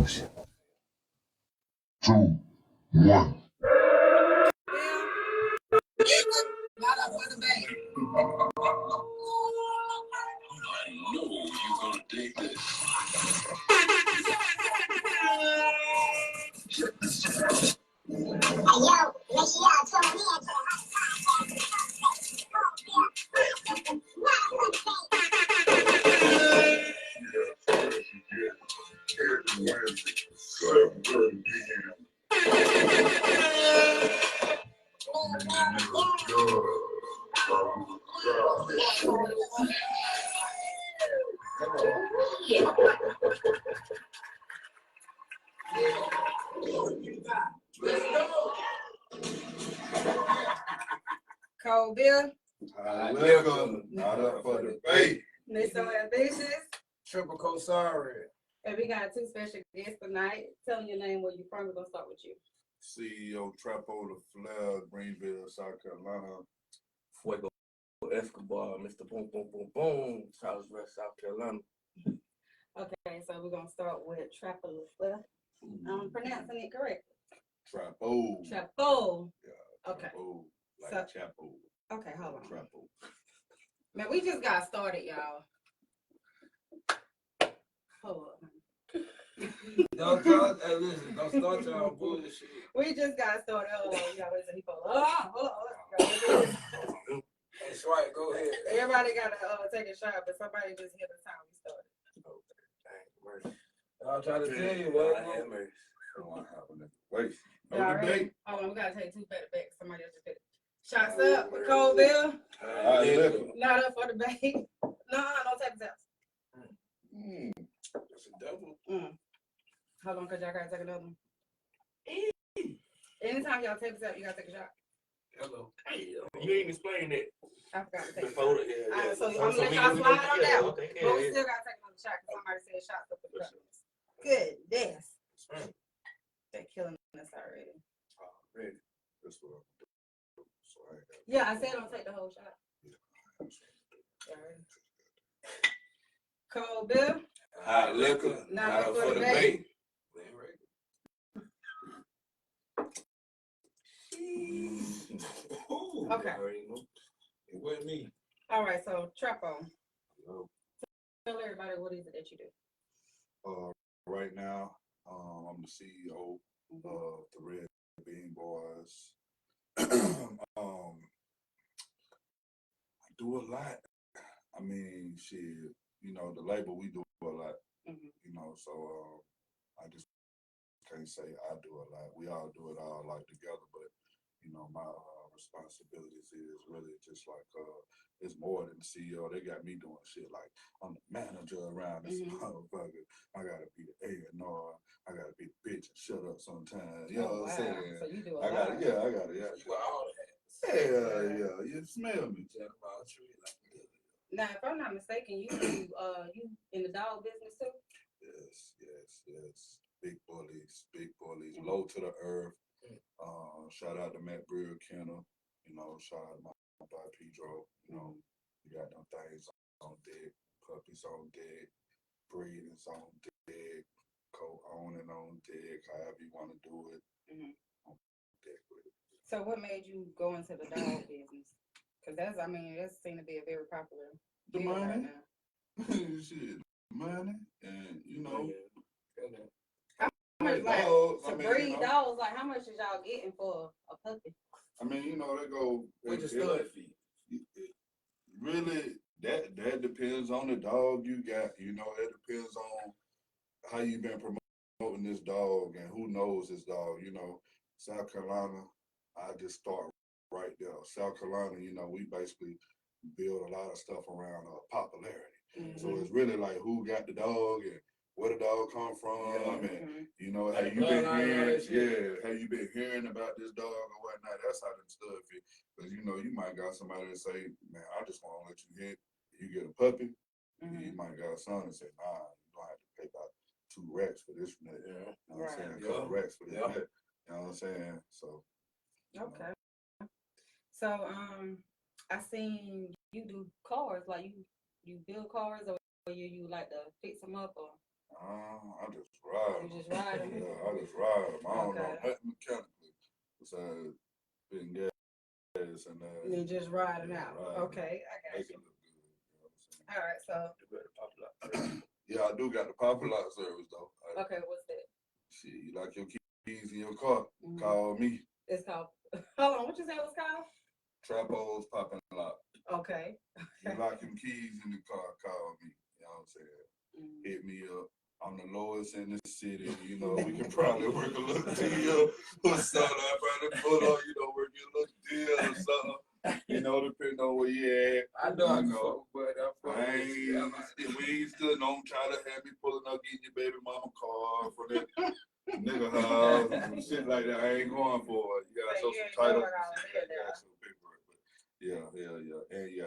2, 1. Not up for the bank. I know you're gonna dig this. Yo, make sure y'all tune in to Every Wednesday, 7:30 p.m. Cold beer. Not up for debate. They so ambitious. Triple Kosari. And we got two special guests tonight. Tell me your name, where you from. We're gonna start with you. CeoTrappo, Laflare, Greenville, South Carolina. FuegoEscobar, Mr. Boom Boom Boom Boom, Southwest South Carolina. Okay, so we're gonna start with Trappo Laflare. I'm pronouncing it correctly. Trappo. Trappo. Yeah. Okay. Trappo, like So- Chapo. Okay, hold on. Trappo. Man, we just got started, y'all. Hold on. Don't start y'all bullshit. We just got started. Hold on, y'all. Listen, he pulled. Hold on. That's right, go ahead. Everybody gotta take a shot, but somebody just hit the time we started. I'll try to tell you What what. happened? Wait. Y'all No ready? debate. Hold on, we gotta take two back. Somebody else just did it. Shots up with cold bill. Not up for debate. No type of That's a double. Hold on, cause y'all gotta take another one. Anytime y'all take this out, you gotta take a shot. Hello. Hey, you ain't explain it. I forgot to take a Before shot. the Alright, so I'm gonna let y'all slide on that one. Okay, But we still gotta take another shot because somebody said shots up for the brothers. Goodness. They're killing us already. Ready. That's what I'm doing. So I ain't got Yeah, I said don't take the whole shot. Alright. Cold bill. Hot liquor. Not Not up up for for debate. debate. Okay. It wasn't me. All right, so Trappo. Yo. Tell everybody what is it that you do. Right now, I'm the CEO of the Red Bean Boys. I do a lot. I mean, shit, you know, the label, we do a lot, you know, so I just can't say I do a lot. We all do it all like together, but, you know, my responsibilities is really just like, it's more than CEO. They got me doing shit like I'm the manager around this motherfucker. I gotta be the A&R. I gotta be the bitch and shut up sometimes. You know what I'm saying? So you do a I lot. gotta, yeah. You got all that. Yeah, you smell me. Jack about you like this. Now, if I'm not mistaken, you do you in the dog business too? Yes. Big bullies, low to the earth. Shout out to Matt Brewer Kenner, you know, shout out to my boy Pedro, you know, we got them things on deck, puppies on deck, breedings on deck, co-owning on deck, however you want to do it, on deck with it. So what made you go into the dog business? Because that seems to be a very popular The field right money, now. shit, money, and you know, How much to breed dogs? Like, how much is y'all getting for a puppy? I mean, you know, they go. What's your stud fee? Really, that depends on the dog you got. You know, it depends on how you been promoting this dog and who knows this dog. You know, South Carolina, I just start right there. South Carolina, you know, we basically build a lot of stuff around popularity. So it's really like who got the dog and where the dog come from, and you know, have you been hearing? Have you been hearing about this dog or whatnot? That's how them stud fit. Because you know, you might got somebody that say, "Man, I just want to let you hit. You get a puppy." You might got a son and say, "Nah, you don't have to pay about $2 for this net." You know what I'm saying? A couple racks for this net. You know what I'm saying? So. Okay. So I seen you do cars, like you build cars, or you like to fix them up, or I just ride. You just ride 'em? Yeah, I just ride 'em. I don't know Okay. nothing mechanically besides being gas and You just riding out. Right. Okay, I got make you. it look good. You know what I'm saying? All right, so Yeah, I do got the Papa Lock service though. okay, what's that? Shit, you like your keys in your car? Mhm. Call me. It's called. Hold on, what you say it was called? Trappo's Poppin' Lock. Okay. You like them keys in the car? Call me. You know what I'm saying? Mhm. Hit me up. I'm the lowest in the city. You know, we can probably work a little deal or something. I probably pull up, you know, work a little deal or something. You know, depending on where you at. I know, You know. but We ain't still don't try to have me pulling up getting your baby mama car for that nigga house and shit like that. I ain't going for it. You gotta show some titles and shit. You gotta show paperwork. But yeah. And you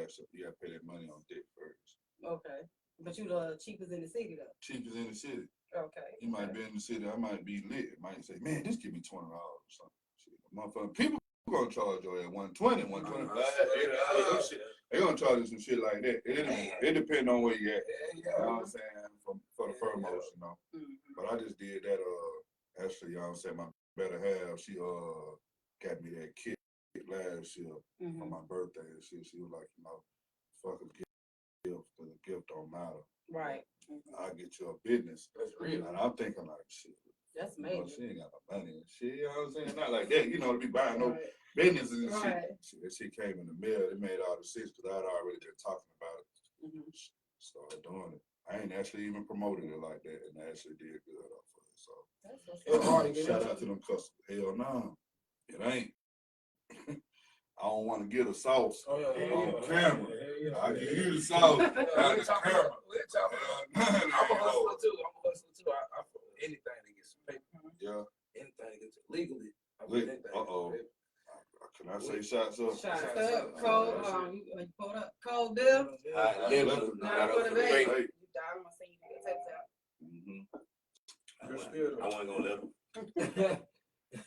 gotta pay that money on dick first. Okay. But you the cheapest in the city though. Cheapest in the city. Okay. You might be in the city, I might be lit. Might say, man, just give me $20 or something. Shit, motherfucker, people gonna charge you at 120, 125. They gonna charge you some shit like that. It depends on where you at. You know what I'm saying? For the furmost, you know. Mm-hmm. But I just did that. Actually, you know what I'm saying, my better half, she got me that kit last year for my birthday and shit. She was like, you know, fuck a gift, because a gift don't matter. Right. I get you a business. That's real. And I'm thinking like, shit. That's You know, amazing. she ain't got no money and shit. You know what I'm saying? Not like that. You know, to be buying no Right. business and Right. shit. That shit came in the mail. It made all the sense because I'd already been talking about it. Mm-hmm. Started doing it. I ain't actually even promoted it like that, and I actually did good off of it. So That's what's It's hard to get shout into out to them customers. Hell no, it ain't. I don't want to get a sauce on camera. I give you the sauce. Not the camera. I'm a hustler too. I fuck with anything to get some paper. Yeah. Anything to get legally. Uh-oh. Can I say shots up? Shots up. Cold. You pulled up. Cold Bill. Not for the bait. You die. I'm gonna see you get tapes out. I wasn't gonna let him.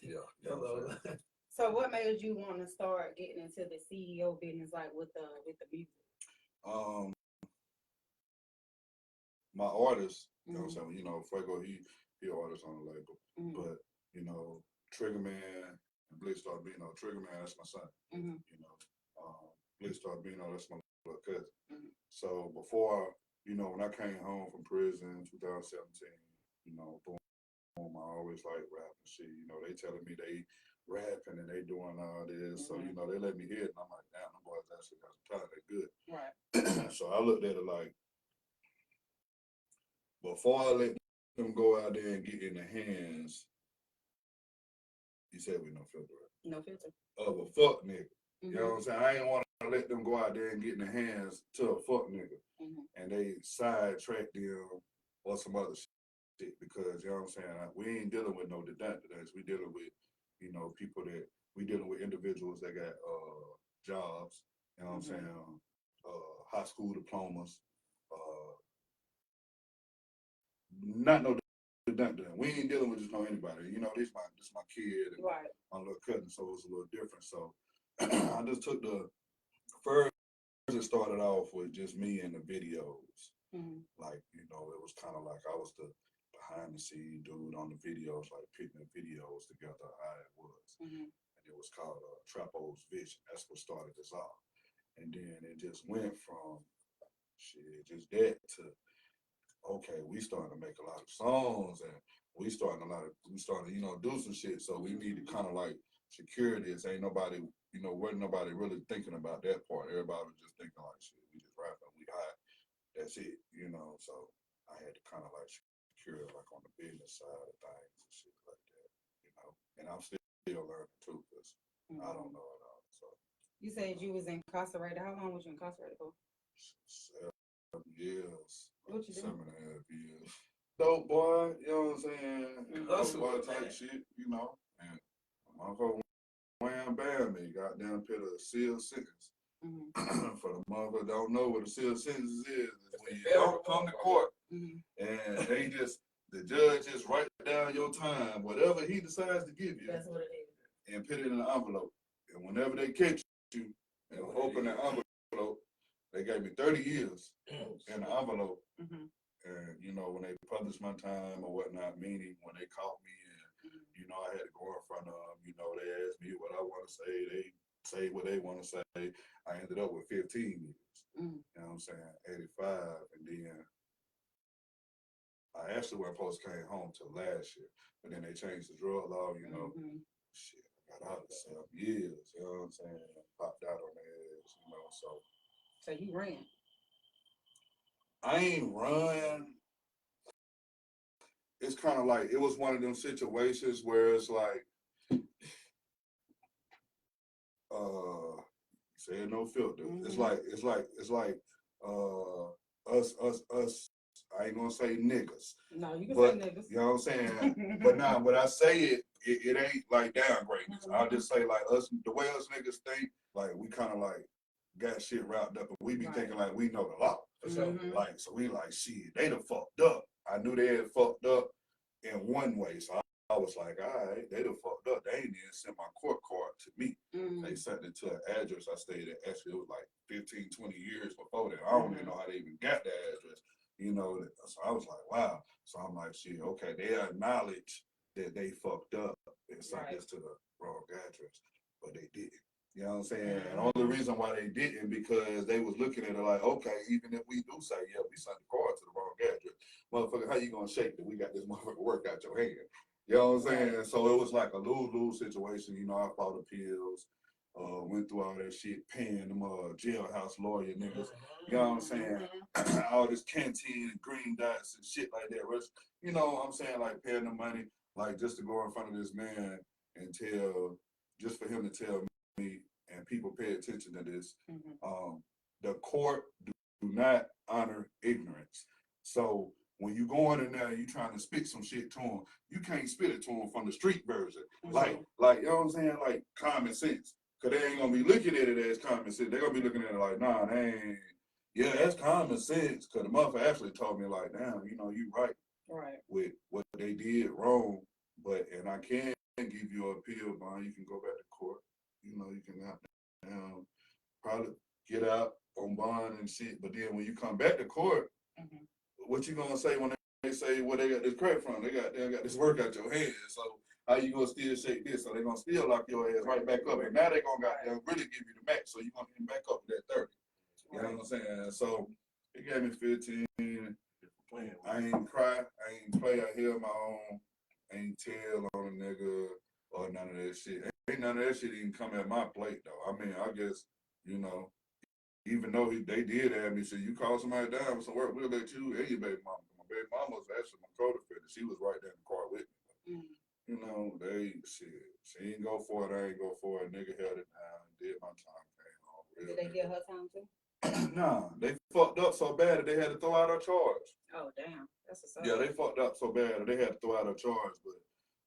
Yeah. Hello. So what made you want to start getting into the CEO business, like with the music? My artist, you know what I'm saying? You know, Fuego, he artist on the label. Mm-hmm. But, you know, Trigger Man and Blitz Starbino, Trigger Man, that's my son. Mm-hmm. You know, Blitz Starbino, that's my little cousin. Mm-hmm. So before, you know, when I came home from prison in 2017, you know, boom, I always like rap and shit. You know, they telling me they rapping and they doing all this. So, you know, they let me hear it and I'm like, damn, them boys actually got some talent, they good. Right. So I looked at it like, before I let them go out there and get in the hands, you said we no filter, right? No filter. Of a fuck nigga. Mm-hmm. You know what I'm saying? I ain't want to let them go out there and get in the hands to a fuck nigga. Mm-hmm. And they sidetrack them or some other shit because, you know what I'm saying? We ain't dealing with no deductibles. We dealing with, you know, people that, we dealing with individuals that got jobs, you know what I'm saying? High school diplomas, not no deductible. We ain't dealing with just no anybody. You know, this my kid and Right. my little cousin, so it's a little different. So I just took the first. It started off with just me and the videos. Mm-hmm. Like, you know, it was kind of like I was the behind the scene dude on the videos, like putting the videos together how it was. Mm-hmm. And it was called Trappo's Vision. That's what started this off. And then it just went from shit, just that to, okay, we starting to make a lot of songs and we starting to, you know, do some shit. So we need to kind of like secure this. Ain't nobody, you know, wasn't nobody really thinking about that part. Everybody was just thinking like, shit, we just rapping, we hot. That's it, you know. So I had to kind of like secure it like on the business side of things and shit like that, you know. And I'm still learning too, because I don't know it all. So You said you was incarcerated. How long was you incarcerated for? 7 years. What you do? 7.5 years. Dope boy, you know what I'm saying? Hustle, Dope boy man. type shit, you know. And my motherfucker wham bam me, goddamn put a sealed sentence. Mm-hmm. For the motherfucker don't know what a sealed sentence is when you don't come to court and they just, the judge just write down your time, whatever he decides to give you. That's what it is. And put it in an envelope. And whenever they catch you and open the envelope, they gave me 30 years in the envelope. Mm-hmm. And, you know, when they published my time or whatnot, meaning when they caught me and, you know, I had to go in front of them, you know, they asked me what I want to say. They say what they want to say. I ended up with 15 years. You know what I'm saying? 85. And then I actually wasn't supposed to came home till last year. But then they changed the drug law, you know. Shit, I got out of 7 years, you know what I'm saying? Popped out on their ass, you know, so. So you ran. I ain't run. It's kind of like, it was one of them situations where it's like, say no filter. It's like, us, I ain't gonna say niggas. No, you can But, say niggas. you know what I'm saying? But now, when I say it ain't like downgrading. I'll just say like us, the way us niggas think, like we kind of like got shit wrapped up and we be thinking like we know the law. So like, so we like, shit, they done fucked up. I knew they had fucked up in one way. So I was like, all right, they done fucked up. They ain't even sent my court card to me. They sent it to an address I stayed at. Actually, it was like 15, 20 years before that. I don't even know how they even got the address. You know, so I was like, wow. So I'm like, shit, okay, they acknowledge that they fucked up and sent this to the wrong address, but they didn't. You know what I'm saying? And the only reason why they didn't, because they was looking at it like, okay, even if we do say, yeah, we sent the card to the wrong address, motherfucker, how you gonna shake that we got this motherfucker work out your hand? You know what I'm saying? So it was like a lose-lose situation. You know, I fought appeals, went through all that shit, paying them jailhouse lawyer niggas. You know what I'm saying? All this canteen and green dots and shit like that. You know what I'm saying? Like paying them money, like just to go in front of this man and tell, just for him to tell me, and people pay attention to this, the court do not honor ignorance. So when you go in there and you trying to spit some shit to them, you can't spit it to them from the street version. Like, you know what I'm saying? Like common sense. Cause they ain't gonna be looking at it as common sense. They're gonna be looking at it like, nah, they ain't, yeah, that's common sense. Cause the motherfucker actually told me like, damn, you know, you right with what they did wrong. But, and I can give you an appeal bond. You can go back to court. You know, you can probably get out on bond and shit. But then when you come back to court, what you gonna say when they say where they got this credit from? They got this work out your hands. So how you gonna still shake this? So they gonna still lock your ass right back up. And now they gonna really give you the max. So you gonna get back up to that 30. You know what I'm saying? So it gave me 15. I ain't cry. I ain't play. I held my own. I ain't tell on a nigga or none of that shit. Ain't none of that shit even come at my plate though. I mean, I guess, you know, even though they did have me say, you call somebody down with some work, we'll let you and your baby mama. My baby mama was actually my co-defendant. She was right there in the car with me. You know, she ain't go for it, I ain't go for it. Nigga held it down, did my time, came home. Did they get her time too? Nah, they fucked up so bad that they had to throw out her charge. Oh, damn. That's a suck. Yeah, they fucked up so bad that they had to throw out her charge. But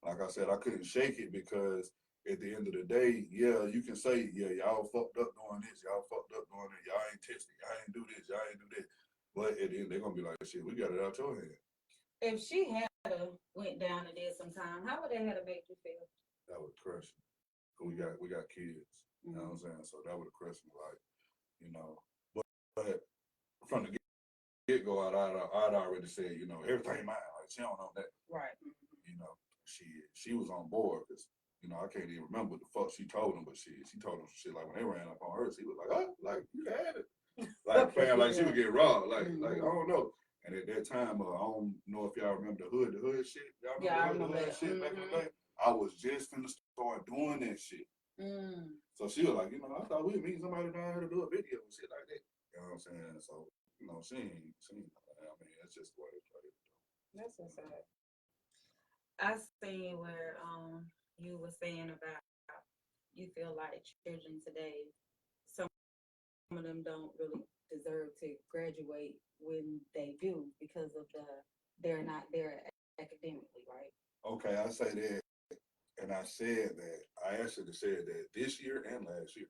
like I said, I couldn't shake it because at the end of the day, yeah, you can say, yeah, y'all fucked up doing this, y'all fucked up doing that, y'all ain't testing, y'all ain't do this, y'all ain't do that. But at the end, they're gonna be like, shit, we got it out your hand. If she had went down and did some time, how would that have made you feel? That would crush me. We got kids. You know what I'm saying? So that would have crushed me, like, you know. But from the get-go, I'd already said, you know, everything mine. Like, she don't know that. Right. You know, she was on board because, you know, I can't even remember what the fuck she told him, but she told him shit like when they ran up on her, she was like, oh, like, you had it. Like, playing like she would get robbed. Like, I don't know. And at that time, I don't know if y'all remember the hood shit. Y'all remember the hood shit back in the day? I was just finna start doing that shit. So she was like, you know, I thought we'd meet somebody down here to do a video and shit like that. You know what I'm saying? So, you know, she ain't, I mean, it's just the way it played. That's what's up. I seen where you were saying about you feel like children today, some of them don't really deserve to graduate when they do because of they're not there academically, right? Okay, I say that, and I said that. I actually said that this year and last year.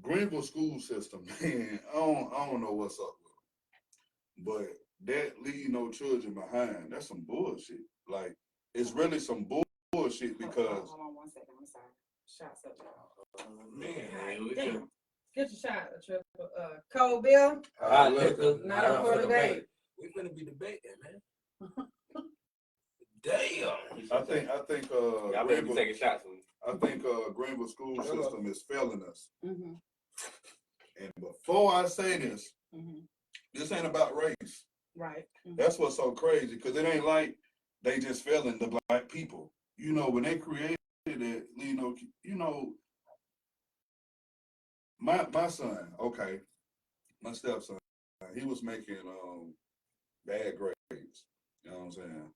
Greenville school system, man, I don't know what's up with them, but that leave no children behind. That's some bullshit. Like, it's really some bullshit because. Hold on 1 second. I'm sorry. Shots up. Man, Damn. Get your shot, Triple. Cold Bill. Not up for debate. We finna be debating, man. Damn. I think Y'all better be taking shots with me. I think Greenville school system is failing us. Mm-hmm. And before I say this, this ain't about race. Right. That's what's so crazy, because it ain't like they just failing the black people. You know, when they created it, you know, my son, okay, my stepson, he was making bad grades. You know what I'm saying?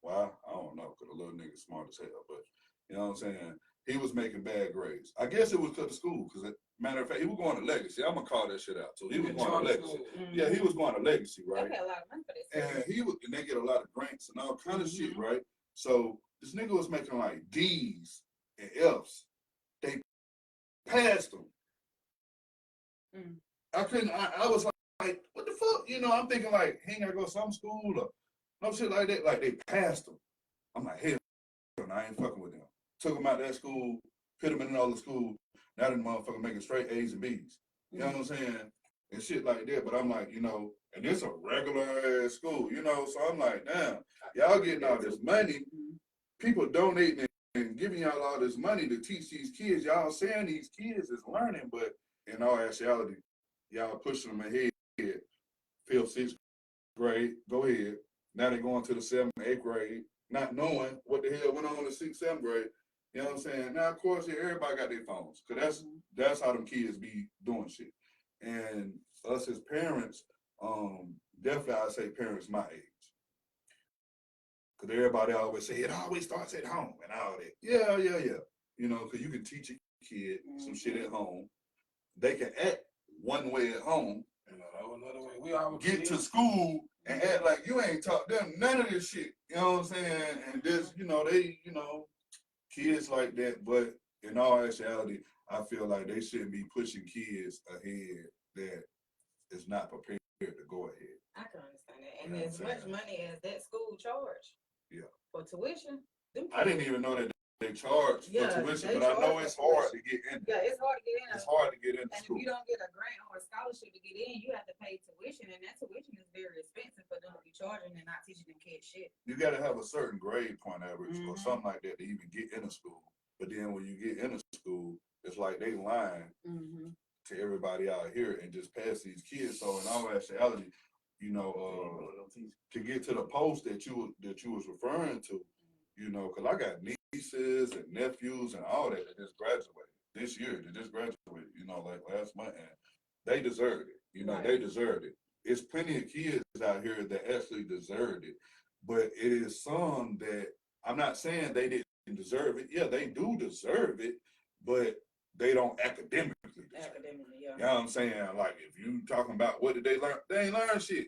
Why? I don't know, because the little nigga smart as hell, but you know what I'm saying? He was making bad grades. I guess it was to the school, because matter of fact, he was going to Legacy. I'm gonna call that shit out too. He was going to Legacy. Yeah, he was going to Legacy, right? They pay a lot of money for this. And they get a lot of grants and all kind of shit, right? So this nigga was making like D's and F's. They passed him. I couldn't. I was like, what the fuck? You know, I'm thinking like, he ain't gotta go to some school or no shit like that. Like they passed him. I'm like, hell, I ain't fucking with them. Took him out that school, put him in another school. Now the motherfucker making straight A's and B's. You know what I'm saying? And shit like that. But I'm like, you know, and it's a regular ass school, you know. So I'm like, damn, y'all getting all this money. People donating and giving y'all all this money to teach these kids. Y'all saying these kids is learning, but in all actuality, y'all pushing them ahead. 5th, 6th grade, go ahead. Now they're going to the 7th, 8th grade, not knowing what the hell went on in the 6th, 7th grade. You know what I'm saying? Now, of course, everybody got their phones, because that's how them kids be doing shit. And us as parents, definitely I say parents my age. Because everybody always say, it always starts at home and all that. Yeah. You know, because you can teach a kid some shit at home. They can act one way at home, another way. We all get to school and act like you ain't taught them none of this shit. You know what I'm saying? And this, you know, kids like that. But in all actuality, I feel like they shouldn't be pushing kids ahead that is not prepared to go ahead. I can understand that. And as much money as that school charge for tuition, I didn't even know that they charge for tuition, but I know it's hard to get in. Yeah, it's hard to get in. It's hard to get into school. If you don't get a grant or a scholarship to get in, you have to pay tuition, and that tuition is very expensive for them to be charging and not teaching them kids shit. You got to have a certain grade point average or something like that to even get into school. But then when you get into school, it's like they lying to everybody out here and just pass these kids. So in all actuality, you know, to get to the post that you was referring to, you know, because I got nieces and nephews and all that just graduated this year. They just graduated, you know, like last month, and they deserved it. You know, they deserved it. It's plenty of kids out here that actually deserved it, but it is some that I'm not saying they didn't deserve it. Yeah, they do deserve it, but they don't academically deserve it. You know what I'm saying? Like, if you talking about what did they learn, they ain't learn shit.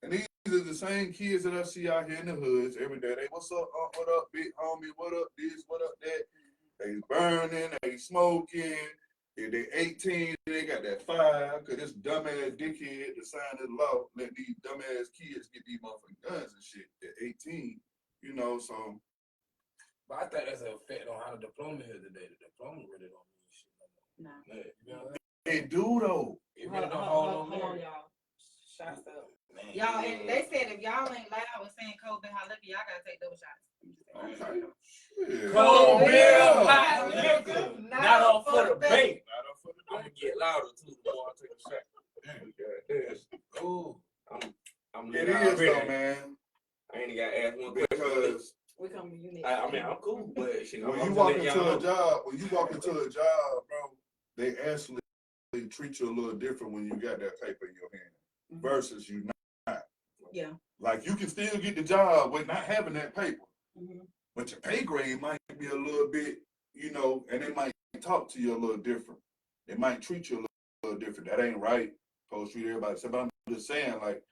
And these are the same kids that I see out here in the hoods every day. They, what's up, what up, big homie, what up this, what up that? They burning, they smoking. If they 18, they got that 5, because this dumbass dickhead that signed the law let these dumbass kids get these motherfucking guns and shit at 18, you know, so. But I think that's an effect on how the diploma is today. The diploma really don't mean shit no more. No. You know what They do, though. It really don't hold on there. y'all. Shots up. Y'all, and they said if y'all ain't loud with saying cold beer hot liquor, y'all gotta take those shots. Okay. Shit. Cold beer, hot liquor, not up for the bait. I'm gonna get louder too before I take a shot. Ooh, I'm it is though, man. I ain't got to ask one question. Because we come to you next. I mean, I'm cool, but shit, when you walk into a job, bro, they actually treat you a little different when you got that paper in your hand versus you not. Yeah. Like, you can still get the job with not having that paper, but your pay grade might be a little bit, you know, and they might talk to you a little different. They might treat you a little different. That ain't right. Supposed to treat everybody. So, but I'm just saying, like,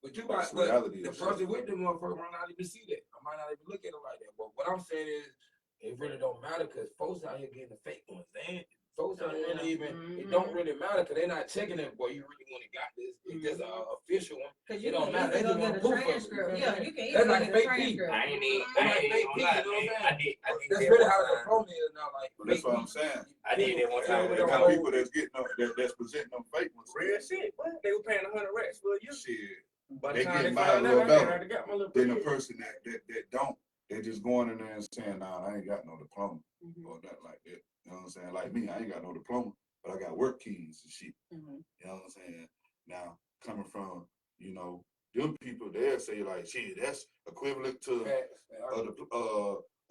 but you might, the person with the motherfucker might not even see that. I might not even look at it like that. But what I'm saying is, it really don't matter because folks out here getting the fake ones. They ain't, folks don't really even, it don't really matter because they're not checking it, boy, you really want to got this. It's just an official one. It don't matter. They just want proof of it. Yeah, you can That's easily like get a fake transcript. I ain't That's like fake gonna P, lie, you know what man. I'm saying? I did That's that really one how the time. diploma is now, like That's fake what I'm P. saying. I did that one time. They got people that's getting them, that's presenting them fake ones. Real shit. What? They were paying 100 racks for you. Shit. By the They time getting they by a found little out, better I got my little than the bread. person that don't. They just going in there and saying, nah, I ain't got no diploma or nothing like that. You know what I'm saying? Like me, I ain't got no diploma, but I got work keys and shit. You know what I'm saying? Now, coming from, you know, them people, they'll say like, shit, that's equivalent to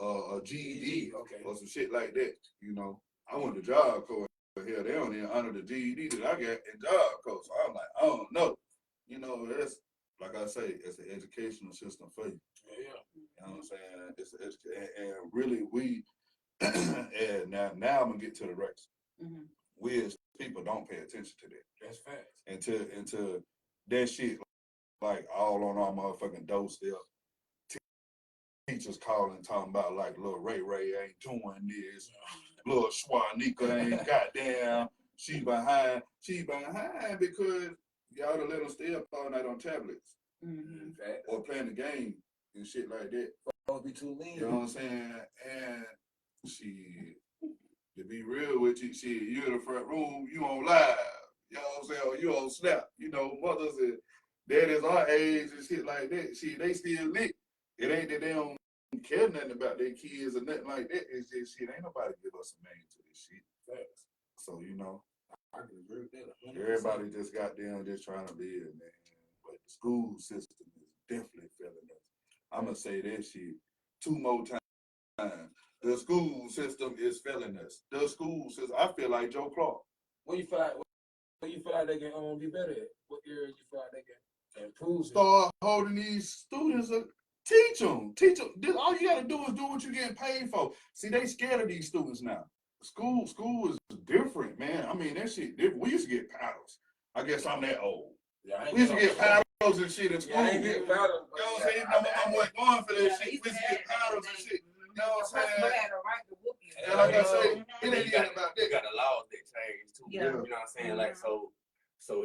a GED or some shit like that. You know, I went to Job Corps. Hell, they don't even honor the GED that I got in Job Corps. So I'm like, I don't know. You know, that's, like I say, it's an educational system for you. Yeah. You know what I'm saying? It's and really we and now I'm gonna get to the rest. We as people don't pay attention to that. That's facts. Until that shit like all on our motherfucking doorstep. Teachers calling talking about like little Ray ain't doing this. Little Schwanika ain't goddamn. She behind because y'all done let them stay up all night on tablets. Or playing the game and shit like that. Don't be too lean. You know what I'm saying? And shit, to be real with you, shit, you in the front room, you on live. You know what I'm saying? Or you on Snap. You know, mothers and daddies our age and shit like that. Shit, they still lit. It ain't that they don't care nothing about their kids or nothing like that. It's just shit. Ain't nobody give us a name to this shit. Facts. So, you know, I can agree with that. 100%. everybody just got down just trying to live, man. But the school system is definitely failing us. I'm going to say that shit 2 more times. The school system is failing us. The school system, I feel like Joe Clark. What you feel like they can be better at? What area you feel like they can improve? Start holding these students, teach them. All you got to do is do what you're getting paid for. See, they scared of these students now. School is different, man. I mean, that shit, we used to get paddles. I guess I'm that old. Yeah, We used to get paddles and shit in school. Yeah, I ain't getting paddles. You know what I'm saying? I'm going for that shit. We used to get paddles and shit. You know what I'm saying? And like I say, it ain't even about that. You got the laws that change too. Yeah. You know what I'm saying? Like so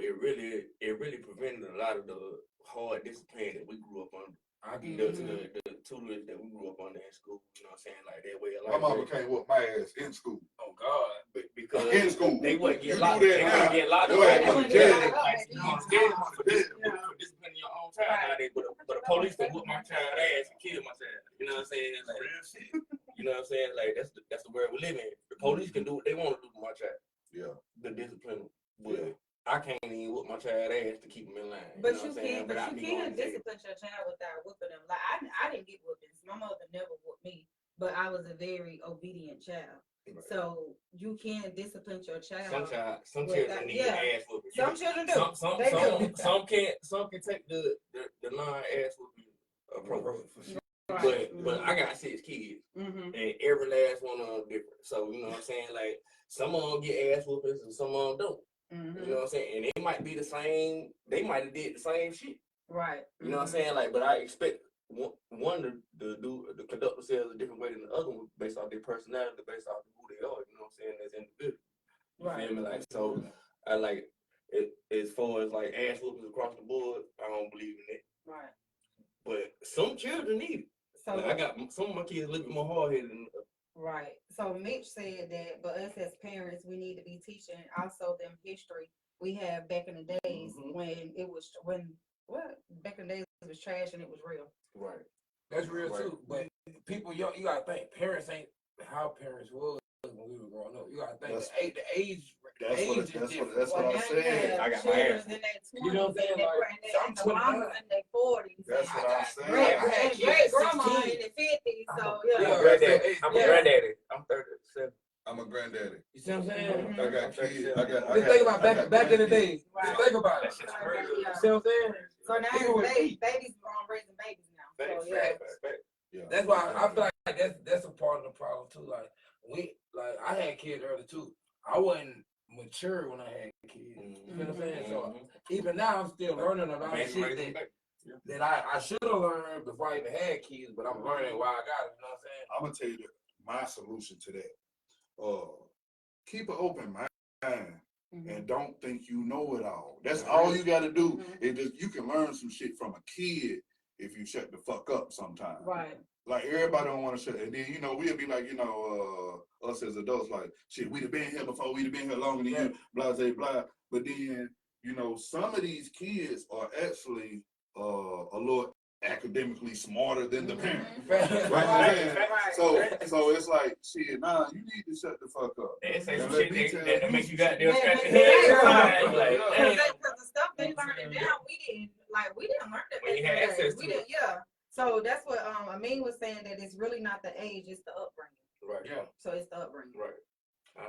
it really prevented a lot of the hard discipline that we grew up under. The tutelage that we grew up under in school. You know what I'm saying? Like that way. My mama can't whoop my ass in school. Oh God. Because in school. They wouldn't get You locked. do They that wouldn't get locked. now. They Go wouldn't ahead, get put locked. For disciplining your own child nowadays. But the police can whoop my child ass and kill my child. You know what I'm saying? Like, you know what I'm saying? Like that's the world we live in. The police can do what they want to do to my child. Yeah. The discipline. But I can't even whoop my child ass to keep them in line. But you know you what I'm saying? can't discipline your child without whooping them. Like I didn't get whoopings. My mother never whooped me, but I was a very obedient child. Right. So you can discipline your child. Some children need ass whooping. Some children do. Some can take the non-ass whooping approach. Right. But I got 6 kids, and every last one of them different. So you know what I'm saying? Like some of them get ass whoopings and some of them don't. You know what I'm saying? And it might be the same. They might have did the same shit. Right. You know what I'm saying? Like, but I expect one to conduct themselves a different way than the other one based off their personality, based off who they are. You know what I'm saying? As individuals. You feel me? Like so, I like it as far as like ass whoopings across the board. I don't believe in it. Right. But some children need it. So like, I got some of my kids a little bit more hard headed than others. Right. So Mitch said that, but us as parents, we need to be teaching also them history we have back in the days back in the days it was trash and it was real. Right. That's real too. But people, you gotta think parents ain't how parents was when we were growing up. You gotta think the age. That's what I said. I got my ass. You know what I'm saying? Like, I'm 29. In their 40s. That's what I said. Great grandma in the 50s. So I'm a granddaddy. I'm 37. I'm a granddaddy. You see what I'm saying? I got kids. Just think about back in the day. Right. Just think about it. Right. You see what I'm saying? So now babies are raising babies now. So Yeah. That's why I feel like that's a part of the problem too. Like I had kids early too. I wasn't mature when I had kids. You know what I'm saying? So even now I'm still learning a lot of shit that I should have learned before I even had kids, but I'm learning while I got it. You know what I'm saying? I'm gonna tell you my solution to that. keep an open mind. Mm-hmm. And don't think you know it all. That's all you got to do. It just, you can learn some shit from a kid if you shut the fuck up sometimes. Right. Like everybody don't want to shut. And then we'll be like us as adults like shit. We'd have been here before. We'd have been here longer than you. Blah blah blah. But then some of these kids are actually a little academically smarter than the parents. Right. So it's like, shit, nah, you need to shut the fuck up. They say some let shit me tell that you makes you some goddamn shit. scratch your head. Like, Because the stuff they learned it down, we didn't learn that. We had access to we didn't, yeah. So that's what Amin was saying, that it's really not the age, it's the upbringing. Right. Yeah. So it's the upbringing. Right.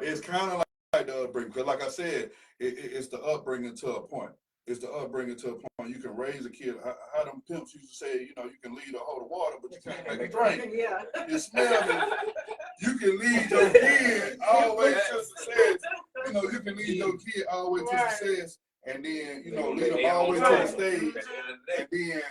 It's kind of like the upbringing, because like I said, it's the upbringing to a point. It's the upbringing to a point. You can raise a kid. How them pimps used to say, you can lead a hoe to water, but you can't make a drink. Yeah. You smell it. You can lead your kid all the way to success. You can lead your kid all the way to success, and then lead them all the way to the stage. And then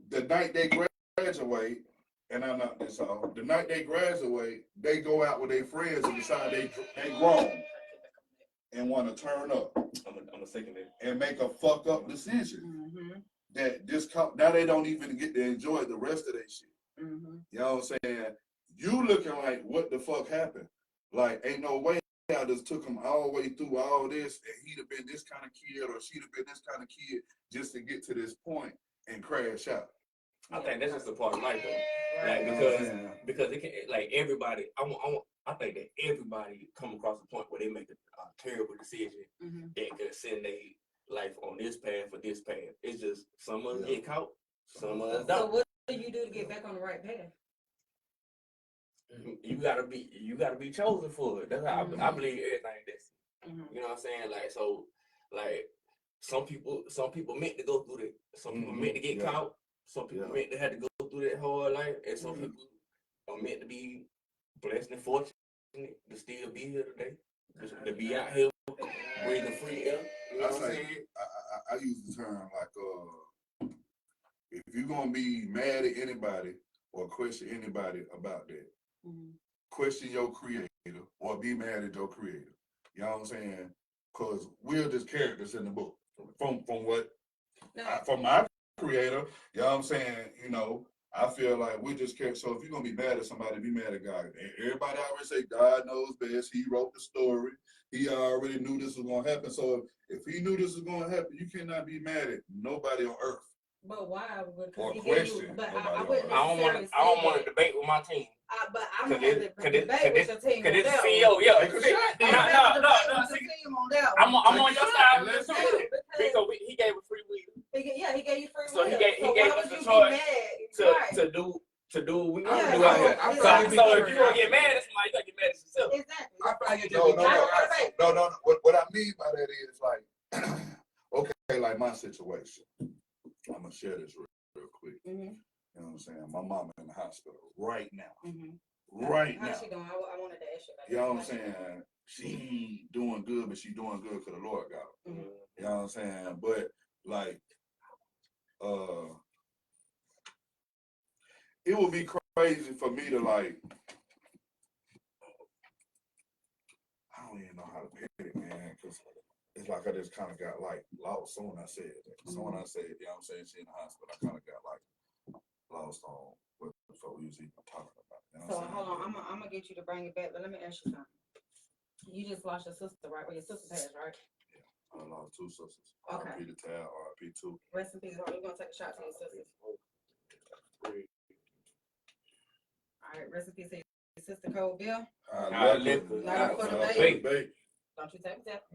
the night they graduate, and I'm not this all. The night they graduate, they go out with their friends and decide they grown and want to turn up. I'm a second it. And make a fuck up decision. Mm-hmm. That just now they don't even get to enjoy the rest of their shit. Mm-hmm. You know what I'm saying? You looking like, what the fuck happened? Like, ain't no way I just took him all the way through all this, and he'd have been this kind of kid, or she'd have been this kind of kid, just to get to this point and crash out. I think that's just a part of life, though. Right. Like, because it can, like, everybody, I think that everybody come across a point where they make a terrible decision that can send their life on this path or this path. It's just some of us get caught, some of us don't. So what do you do to get back on the right path? You gotta be chosen for it. That's how I believe everything that's. You know what I'm saying? Like, so, like, some people meant to go through that. Some people meant to get caught. Some people meant to have to go through that hard life, and some people are meant to be blessed and fortunate to still be here today, to be out here breathing free air. You know what I'm saying? I use the term like, if you're gonna be mad at anybody or question anybody about that, question your creator or be mad at your creator. You know what I'm saying? Because we're just characters in the book. From my creator, you know what I'm saying? I feel like we just care. So if you're gonna be mad at somebody, be mad at God. And everybody always say God knows best. He wrote the story. He already knew this was gonna happen. So if he knew this was gonna happen, you cannot be mad at nobody on earth. But why? Or question. I wouldn't I don't want to debate with my team. But I'm going to debate with your team. Because it's CEO, I'm on your side. Because he gave us free will. He gave you free will. So he gave us the choice to do what we want to do out here. So if you want to get mad at somebody, you got to get mad at yourself. Exactly. No. What I mean by that is like, okay, like my situation. I'm gonna share this real quick. You know what I'm saying? My mama in the hospital right now. Right now. How's she doing? I wanted to ask you about that. You know what I'm saying? She doing good, but she doing good because the Lord got her. You know what I'm saying? But like, it would be crazy for me to like, I don't even know how to put it, man, because it's like I just kind of got like lost. So when I said that, you know what I'm saying? She in the hospital, I kind of got like lost on what the fuck we was even talking about. You know so hold on, I'm gonna get you to bring it back, but let me ask you something. You just lost your sister, right? Or your sister passed, right? Yeah, I lost two sisters. Okay. R.I.P. to Tal, R.I.P. too. Rest in peace. We're gonna take a shot to your sisters. All right, rest in peace to your sister, Cole Bill. I left her. Not for the baby. Don't you take that.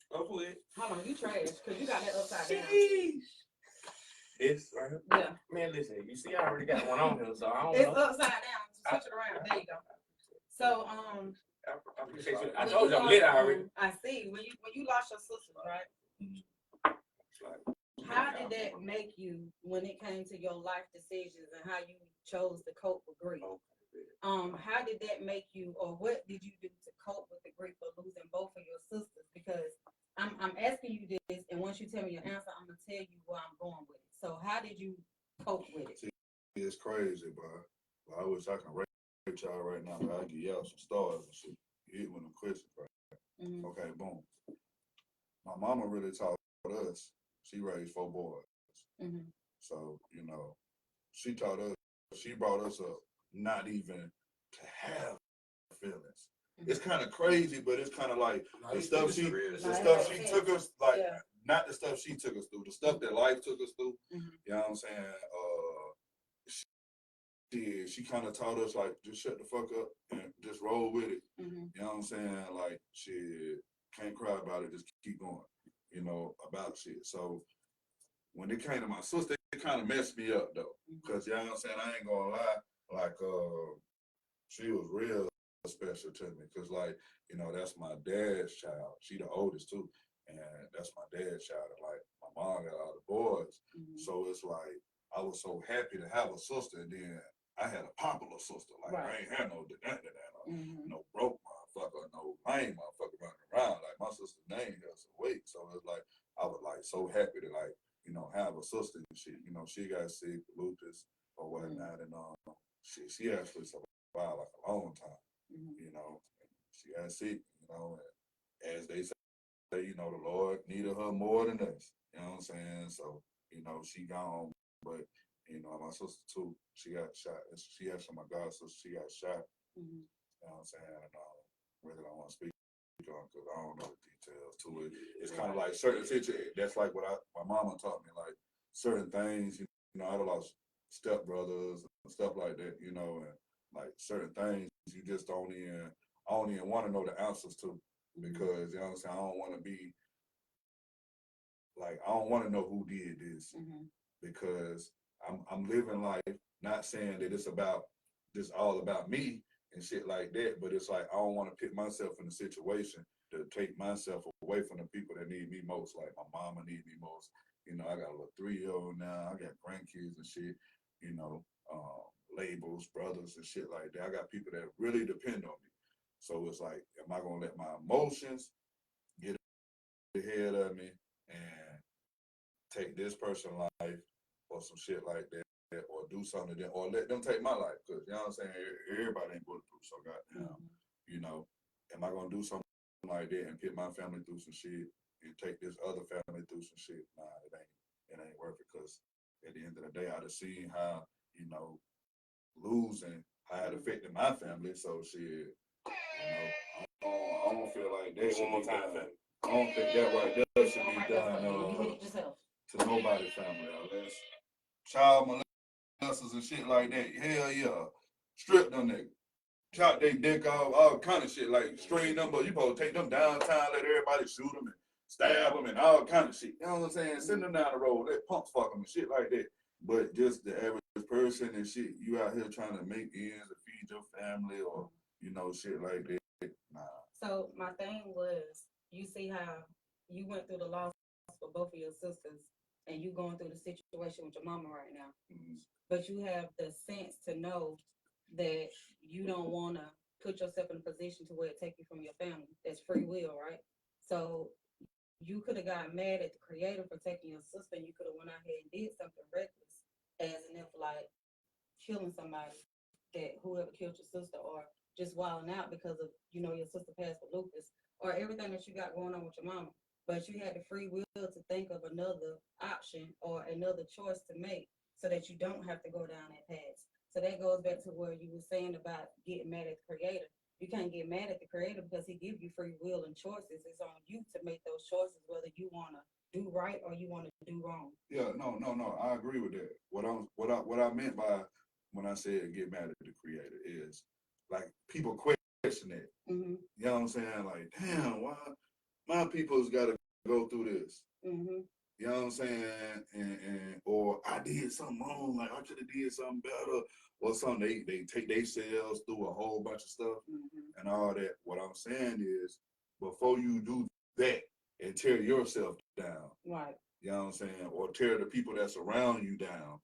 Go for it. Hold on, you trash, because you got that upside down. This right here? Yeah. Man, listen, you see, I already got one on here, so I don't It's know. upside down. Switch it around. There you go. So, I appreciate you. I told you I'm lit already. I see. When you lost your sisters, right? How did that make you when it came to your life decisions and how you chose to cope with grief? How did that make you, or what did you do to cope with the grief of losing both of your sisters? Because I'm asking you this, and once you tell me your answer, I'm gonna tell you where I'm going with it. So how did you cope with it? See, it's crazy, bro. I wish I can y'all right now, but I'll give y'all some stars and shit. You hit with them questions, right? Mm-hmm. Okay, boom. My mama really taught us. She raised 4 boys. Mm-hmm. So, you know, she taught us, she brought us up not even to have feelings. Mm-hmm. It's kind of crazy, but it's kind of like the stuff she took us, like, yeah. not the stuff she took us through, the stuff that life took us through. Mm-hmm. You know what I'm saying? She kind of taught us, like, just shut the fuck up and just roll with it. Mm-hmm. You know what I'm saying? Like, shit, can't cry about it, just keep going, you know, about shit. So when it came to my sister, it kind of messed me up, though. Because, you know what I'm saying? I ain't gonna lie, like, she was real special to me. Because, like, you know, that's my dad's child. She the oldest, too. And that's my dad's child. And, like, my mom got all the boys. Mm-hmm. So it's like, I was so happy to have a sister. And then I had a popular sister. Like, Right. I ain't had no Mm-hmm. no broke motherfucker, no lame motherfucker running around. Like, my sister's name was Wait. So it's like, I was like so happy to, like, you know, have a sister and shit. You know, she got sick, lupus or whatnot, and she actually survived like a long time. Mm-hmm. You know, she got sick. You know, and as they say, you know, the Lord needed her more than us. You know what I'm saying? So, you know, she gone, but you know, my sister too, she got shot. She actually my god sister, she got shot. Mm-hmm. You know what I'm saying? And really don't want to speak on because I don't know the details to it. It's kind of like certain situations. That's like what my mama taught me. Like certain things, you know, I lost stepbrothers and stuff like that. You know, and like certain things you just don't even want to know the answers to because you know what I'm saying. I don't want to be like I don't want to know who did this because I'm living life, not saying that it's about this all about me and shit like that, but it's like I don't want to put myself in a situation to take myself away from the people that need me most. Like my mama need me most. You know, I got a little 3-year-old now. I got grandkids and shit. You know, labels, brothers and shit like that. I got people that really depend on me. So it's like, am I gonna let my emotions get ahead of me and take this person's life or some shit like that, or do something to them, or let them take my life? Because, you know what I'm saying, everybody ain't bulletproof, so goddamn, you know, am I going to do something like that and put my family through some shit and take this other family through some shit? Nah, it ain't worth it, because at the end of the day, I just seen how, you know, losing, how it affected my family, so shit, you know, I don't feel like that should be done. I don't think that right there should be done to nobody's family unless child molesters and shit like that. Hell yeah. Strip them niggas. Chop their dick off, all kind of shit. Like string them, but you supposed to take them downtown, let everybody shoot them and stab them and all kind of shit. You know what I'm saying? Send them down the road, let punks fuck them and shit like that. But just the average person and shit, you out here trying to make ends to feed your family or, you know, shit like that. Nah. So my thing was, you see how you went through the loss for both of your sisters, and you going through the situation with your mama right now. But you have the sense to know that you don't want to put yourself in a position to where it take you from your family. That's free will, right? So you could have got mad at the creator for taking your sister, and you could have went out here and did something reckless, as in if like killing somebody, that whoever killed your sister, or just wilding out because of, you know, your sister passed with lupus, or everything that you got going on with your mama. But you had the free will to think of another option or another choice to make so that you don't have to go down that path. So that goes back to where you were saying about getting mad at the creator. You can't get mad at the creator because he gives you free will and choices. It's on you to make those choices, whether you want to do right or you want to do wrong. Yeah, no. I agree with that. What I meant by when I said get mad at the creator is like people question it. You know what I'm saying? Like, damn, why my people's got to go through this? You know what I'm saying? And or I did something wrong. Like I should have did something better or something. They take themselves through a whole bunch of stuff and all that. What I'm saying is, before you do that and tear yourself down, right? You know what I'm saying? Or tear the people that's around you down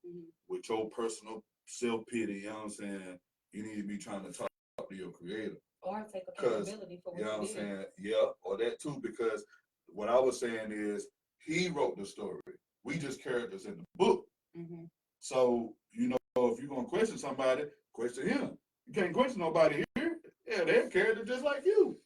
with your personal self-pity, you know what I'm saying? You need to be trying to talk to your creator. Or take accountability for what you know what I'm did. saying? Yeah, or that too, because what I was saying is he wrote the story. We just characters in the book. So, you know, if you're going to question somebody, question him. You can't question nobody here. Yeah, they're a character just like you.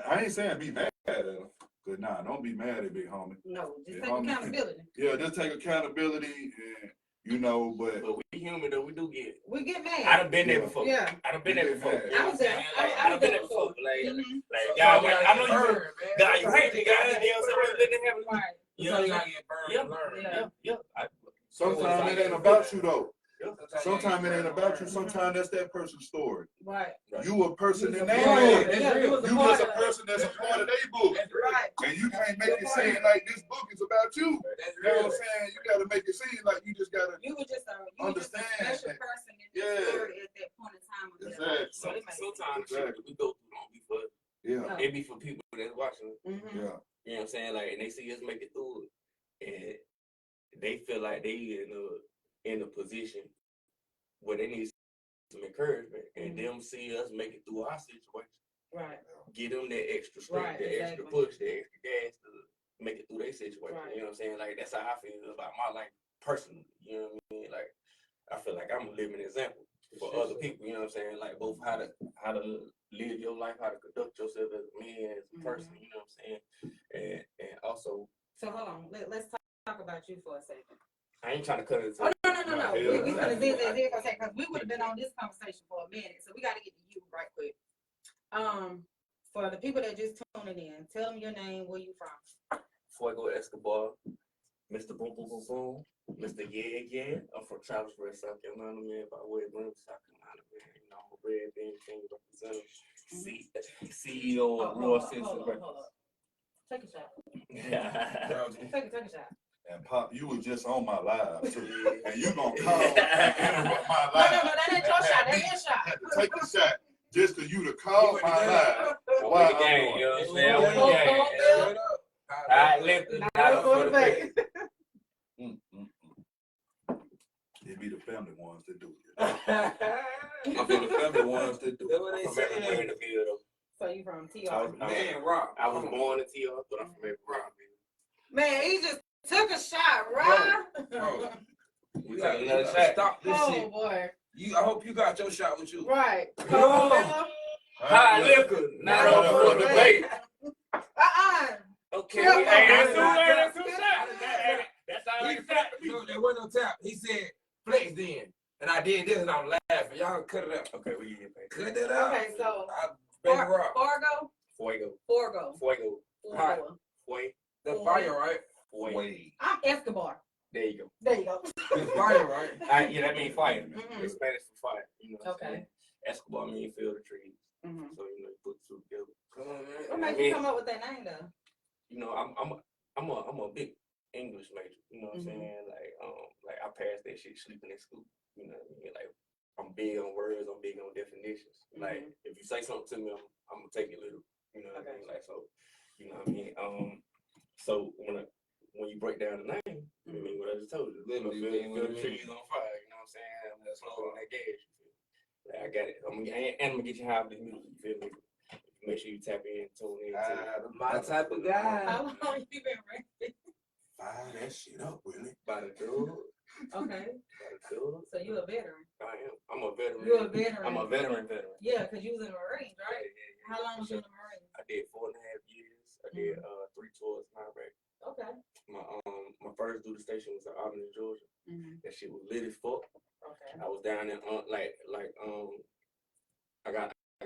I ain't saying be mad at them. Cause nah, don't be mad at big homie. No, just Big take homie. accountability. Yeah, just take accountability and you know, but we human though, we do get. We get mad. I done been there before. Yeah. I done been there before. mad. You know I was there. I done been there before. Like, Mm-hmm. like God, I know you. Burn, man. God, you hate me, guys. You know what I'm saying? Let them have it. Right. You know, You gotta get burned yeah, to learn. Yeah. yeah. sometimes it ain't about you though. Yeah. Sometimes it ain't about you. Sometimes that's that person's story. Right. You a person You in was their a part of book. it. Yeah, you was a You part just a of it. person that's a part of their book. Right. And you can't make it seem like this book is about you. That's You know real. what I'm saying? You gotta make it seem like you just gotta You were just a understand special that. person in Yeah. the story at that point in time. Of their Exactly. life. So it makes Sometimes Exactly. shit that we go through don't be for us. Yeah. It be for people that's watching. Mm-hmm. Yeah. You know what I'm saying? Like, and they see us make it through it, and they feel like they in a position where they need some encouragement, and them see us make it through our situation. Right. Give them that extra strength, Right, that extra exactly. push, that extra gas to make it through their situation. Right. You know what I'm saying? Like, that's how I feel about my life personally. You know what I mean? Like, I feel like I'm a living example for other people. You know what I'm saying? Like, both how to live your life, how to conduct yourself as a man, as a person. You know what I'm saying? And also. So hold on. Let's talk about you for a second. I ain't trying to cut it. Oh, no. Yeah. We could have did that here for a second because we would have been on this conversation for a minute. So we got to get to you right quick. For the people that just tuning in, tell them your name, where you from. FuegoEscobar, Mr. Boom Boom Boom Boom, Mr. Yeah. I'm from Charlottesville, South Carolina, man. By way of Greenville, South Carolina, man. You know, I'm a red bean king representative, CEO of Royal Citizens Records. Take a shot. Yeah. Take a shot. And Pop, you was just on my live too. And you gonna call and interrupt my live. No, that ain't your shot. That's your shot. Take the shot just for you to call my live. Why the game, you know what I'm saying? Win the game. Straight up. I left it out for the back. It be the family ones that do it. It be the family ones that do That's what it. they I'm say. from everywhere, though. So you from TR? Man, rock. I was born in TR, but I'm from everywhere. Man, he just took a shot, right? Bro. We You got gotta another shot. stop this Oh shit. boy. I hope you got your shot with you. Right. No. High liquor, not No, up no, for no, debate. Yeah, Okay, hey, that's yeah. two shots. That's all I can say. No, there wasn't no tap. He said flex then. And I did this and I'm laughing. Y'all cut it out. Okay, we get it. Cut that out. Okay, so Baby rock. Forgo. Fuego. Hot. Fuego. The fire, right? Fuego. I'm Escobar. There you go. There you go. The fire, right? Yeah, that means fire. Mhm. It's Spanish for fire. You know what I'm Okay. saying? Escobar means field of trees. Mm-hmm. So, you know, you put the two together. Come on, What man. made you come up with that name though? You know, I'm a big English major. You know what I'm saying? Like I passed that shit sleeping in school. You know what I mean? Like I'm big on words. I'm big on definitions. Like if you say something to me, I'm gonna take it literal. You know what I mean? Like so. You know what I mean? So when you break down the name, I mean what I just told you, literally feel the trees on fire. You know what I'm saying? I'm just on that gas. You feel? Like I got it. I'm gonna get you high with this music. You feel me? Make sure you tap in, tune in. My type of guy. How long you been rapping? Fire that shit up, Willie. By the dude. Okay. By the dude. So you a veteran? I am. I'm a veteran. You're a veteran. I'm a veteran. Yeah, because you was in the Marines, right? Yeah. How long was you in the Marines? I did 4.5 years. I did 3 tours in Iraq. Okay. My first duty station was in Albany, Georgia. That shit was lit as fuck. Okay. I was down in I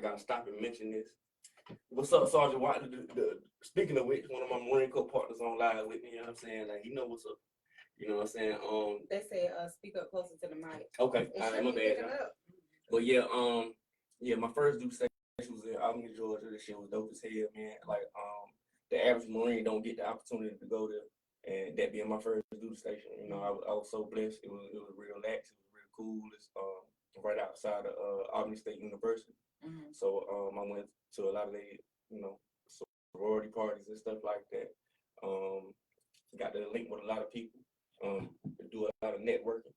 gotta stop and mention this. What's up, Sergeant Watley? Speaking of which, one of my Marine Corps partners on live with me. You know what I'm saying? Like, you know what's up. You know what I'm saying? They said speak up closer to the mic. Okay, It I should am a be bad picking guy. up. But yeah, my first duty station was in Albany, Georgia. That shit was dope as hell, man. Like, the average Marine don't get the opportunity to go there, and that being my first duty station, you know, I was so blessed. It was real lax. It was real cool. It's right outside of Albany State University. So I went to a lot of the, you know, sorority parties and stuff like that. Got to link with a lot of people. Do a lot of networking.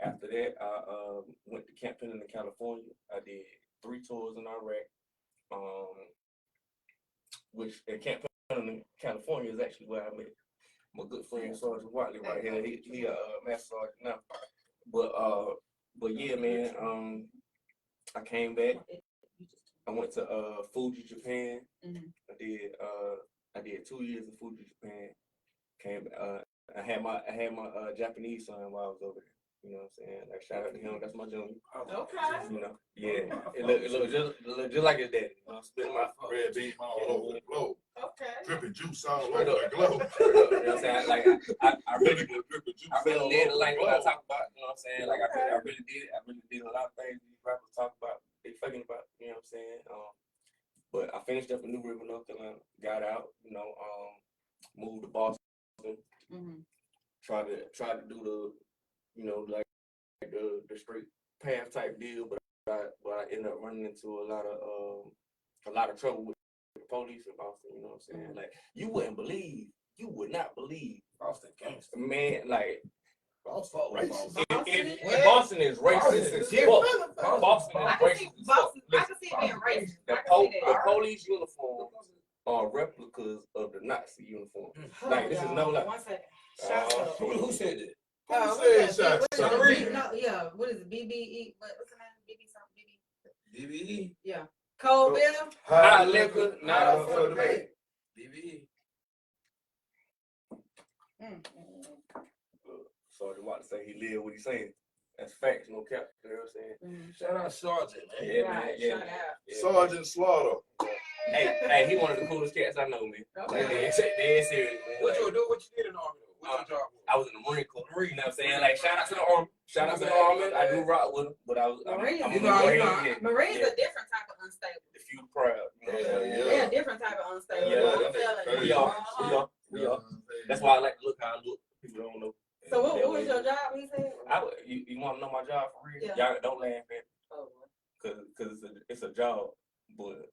After that, I went to Camp Pendleton in California. I did 3 tours in Iraq. Which at Camp Pendleton in California is actually where I met my good friend Sergeant Watley right here. He a master sergeant now. But yeah, man. I came back. I went to Fuji, Japan. I did 2 years in Fuji, Japan. Came I had my Japanese son while I was over there. You know what I'm saying? Like shout out to him. That's my junior. Okay. You know, yeah. It looked just like his daddy. You know, spitting my Red beam all over the globe. Okay. Dripping juice all over the globe. You know what I'm saying? Like I really dripping juice. I really did like what I talk about. You know what I'm saying? Like I really did. I really did a lot of things these rappers talk about. They fucking about. You know what I'm saying? But I finished up in New River, North Carolina. Got out. You know, moved to Boston. Tried to do the, you know, like the straight path type deal, but I ended up running into a lot of trouble with the police in Boston. You know what I'm saying? Like you would not believe Boston gangster. Man, like Boston is racist as fuck. Boston is racist as fuck. I can see it being racist. The police uniforms are replicas of the Nazi uniform. Like this is no like. One second. Shots up. Who said that? Who said shots? No, yeah. What is it? BBE? What's the name? BB something? BBE. Yeah. Cold beer. Hot liquor, not up for debate. BBE. Sergeant Watt say he live what he's saying. That's facts, no cap. You know what I'm saying? Shout out Sergeant, man. Yeah, man. Yeah. Shout out. Sergeant Slaughter. Hey, he one of the coolest cats I know, man. Okay. Like, dead serious, man. What you do? What you did in the army? What's your job? I was in the Marine Corps. You know what I'm saying? Like, shout out to the Army. Shout out to the Army. I do rock with them, but I'm Marines Marines a different type of unstable. If you proud. You know what I'm saying? They're a different type of unstable. Yeah, we are. That's why I like to look how I look. People don't know. So what was your job? He said. You want to know my job for real? Yeah. Y'all don't laugh at it. Cause it's a job, but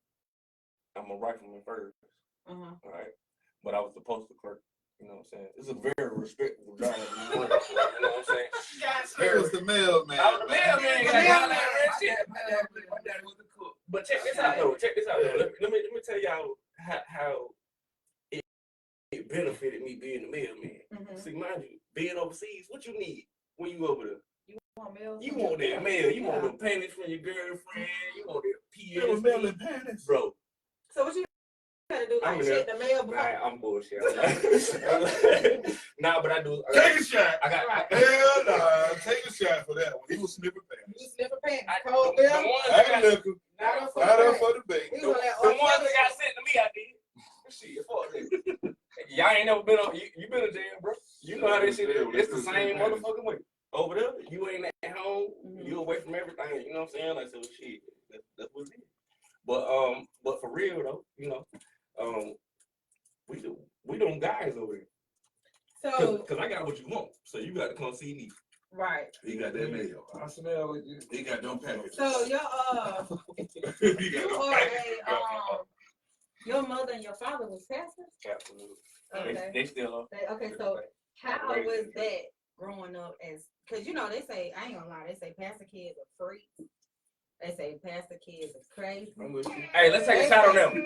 I'm a rifleman first. All right, but I was the postal clerk. You know what I'm saying? It's a very respectable job. You know what I'm saying? It was the mailman. I was the mailman. My dad was the cook. But check this out though. Let me tell y'all how it benefited me being the mailman. See, mind you, being overseas, what you need when you over there? You want that mail. You want them panties from your girlfriend. You want that mailing PS. panties. Bro. So what you gotta do? Like check the mail before? Nah, I'm bullshit. Nah, but I do. Take a shot. I got. Hell nah. Take a shot for that one. He was sniffing panties. You sniffing panties? Cold beer? Not up for the bait. The ones that got sent to me, I did. Shit, fuck that. Y'all ain't never been on. You been in jail, bro. You know how this shit is. It's the same motherfucking way. Over there, you ain't at home. You away from everything. You know what I'm saying? Like so, shit. That's what it is. But for real though, you know, we them guys over here. So, cause I got what you want, so you got to come see me. right. He got that mail. I smell it. He got them packages. So your He got them packages. your mother and your father was pastors? Absolutely. Okay. They still are. Okay, so how was that growing up as, cause you know, they say, I ain't gonna lie, they say pastor kids are freaks. They say pastor kids are crazy. Hey, let's take a shot on them.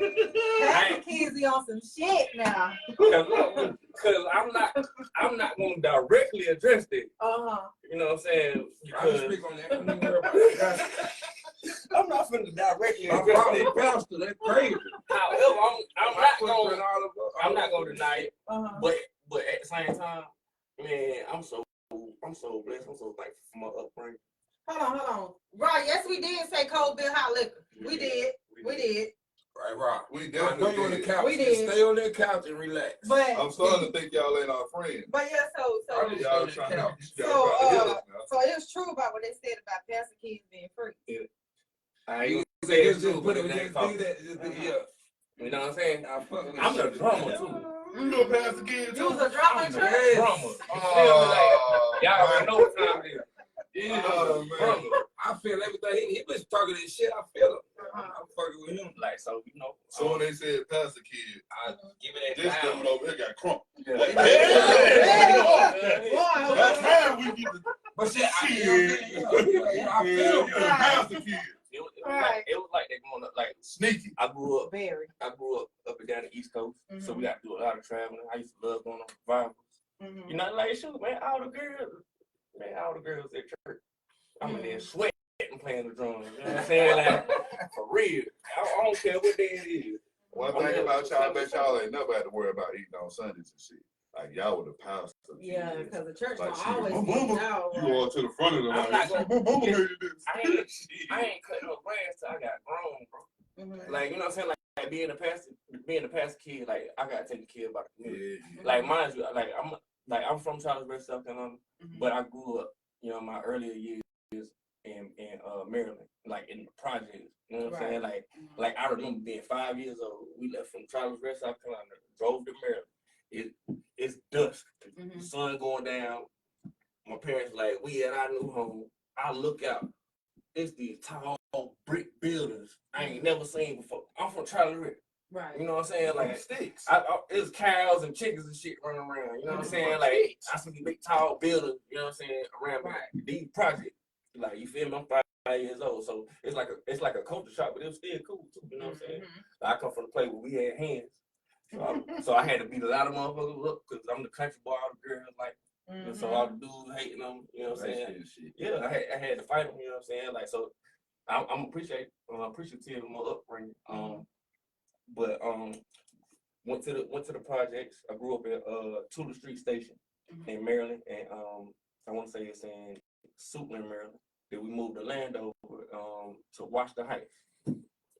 Pastor kids be on some shit now. Cause I'm not gonna directly address it. You know what I'm saying? Because I speak on that. I'm not finna directly address it. Pastor, that's crazy. However, I'm not gonna deny it. But at the same time, man, I'm so blessed. I'm so thankful for my upbringing. Hold on. Right, yes, we did say cold beer, hot liquor. We did. Right, Rob. We I know definitely you on the did. couch. We did. Stay on that couch and relax. But I'm starting to think y'all ain't our friends. But yeah, so Y'all trying to so it was true about what they said about pastor kids being free. Yeah. I ain't gonna say it's true, but it ain't talking. Yeah. You know what I'm saying? I'm the drummer too. You a pastor kid You too? was a drummer I'm too? the drummer. You feel me? Like, y'all already know what time it is. Yeah, man. I feel everything. He was talking this shit. I feel it. I'm fucking with him. Like, so, you know. So when they said pastor kid, I give it this that dude over here got crunk. Yeah. That's how we get the But shit, I I feel feel pastor kid. It was like that growing up. Like, Sneaky. I grew up Very. up and down the East Coast. So we got to do a lot of traveling. I used to love going on revivals. You know, like, shoot, man, all the girls at church. I'm in there sweating, playing the drums. You know what I'm saying? Like, for real. I don't care what day it is. One thing about y'all, I bet y'all ain't never had to worry about eating on Sundays and shit. Like y'all with the pastor. Yeah, because the church like don't always my get mama, y'all. you all to the front of the I'm line. not My mama made this. I ain't cutting no grass till I got grown, bro. Mhm. Like, you know what I'm saying? Like being a pastor kid, like I gotta take care about the community. Yeah. Like mind you, I'm from Charlottesville, South Carolina, Mhm. but I grew up, you know, my earlier years in Maryland, like in the projects. You know what I'm saying? Like I remember being 5 years old. We left from Charlottesville, South Carolina, drove to Maryland. It's dusk, Mhm. the sun going down. My parents like, we at our new home. I look out. It's these tall brick buildings I ain't never seen before. I'm from Charlotte. Right. You know what I'm saying? Like sticks. it's cows and chickens and shit running around. You know what I'm saying? Like I see these big tall buildings. You know what I'm saying? Around these projects. Like you feel me? I'm 5 years old, so it's like a culture shock, but it was still cool too. You know what I'm saying? Like, I come from the place where we had hands, so I had to beat a lot of motherfuckers up because I'm the country boy. All the girls like. And so all the dudes hating them, you know what I'm saying? Yeah, I had to fight them, you know what I'm saying? Like, so I'm appreciative of my upbringing. But went to the projects. I grew up at Tudor Street Station in Maryland, and I want to say it's in Suitland, Maryland. Then we moved to Landover to Washington Heights.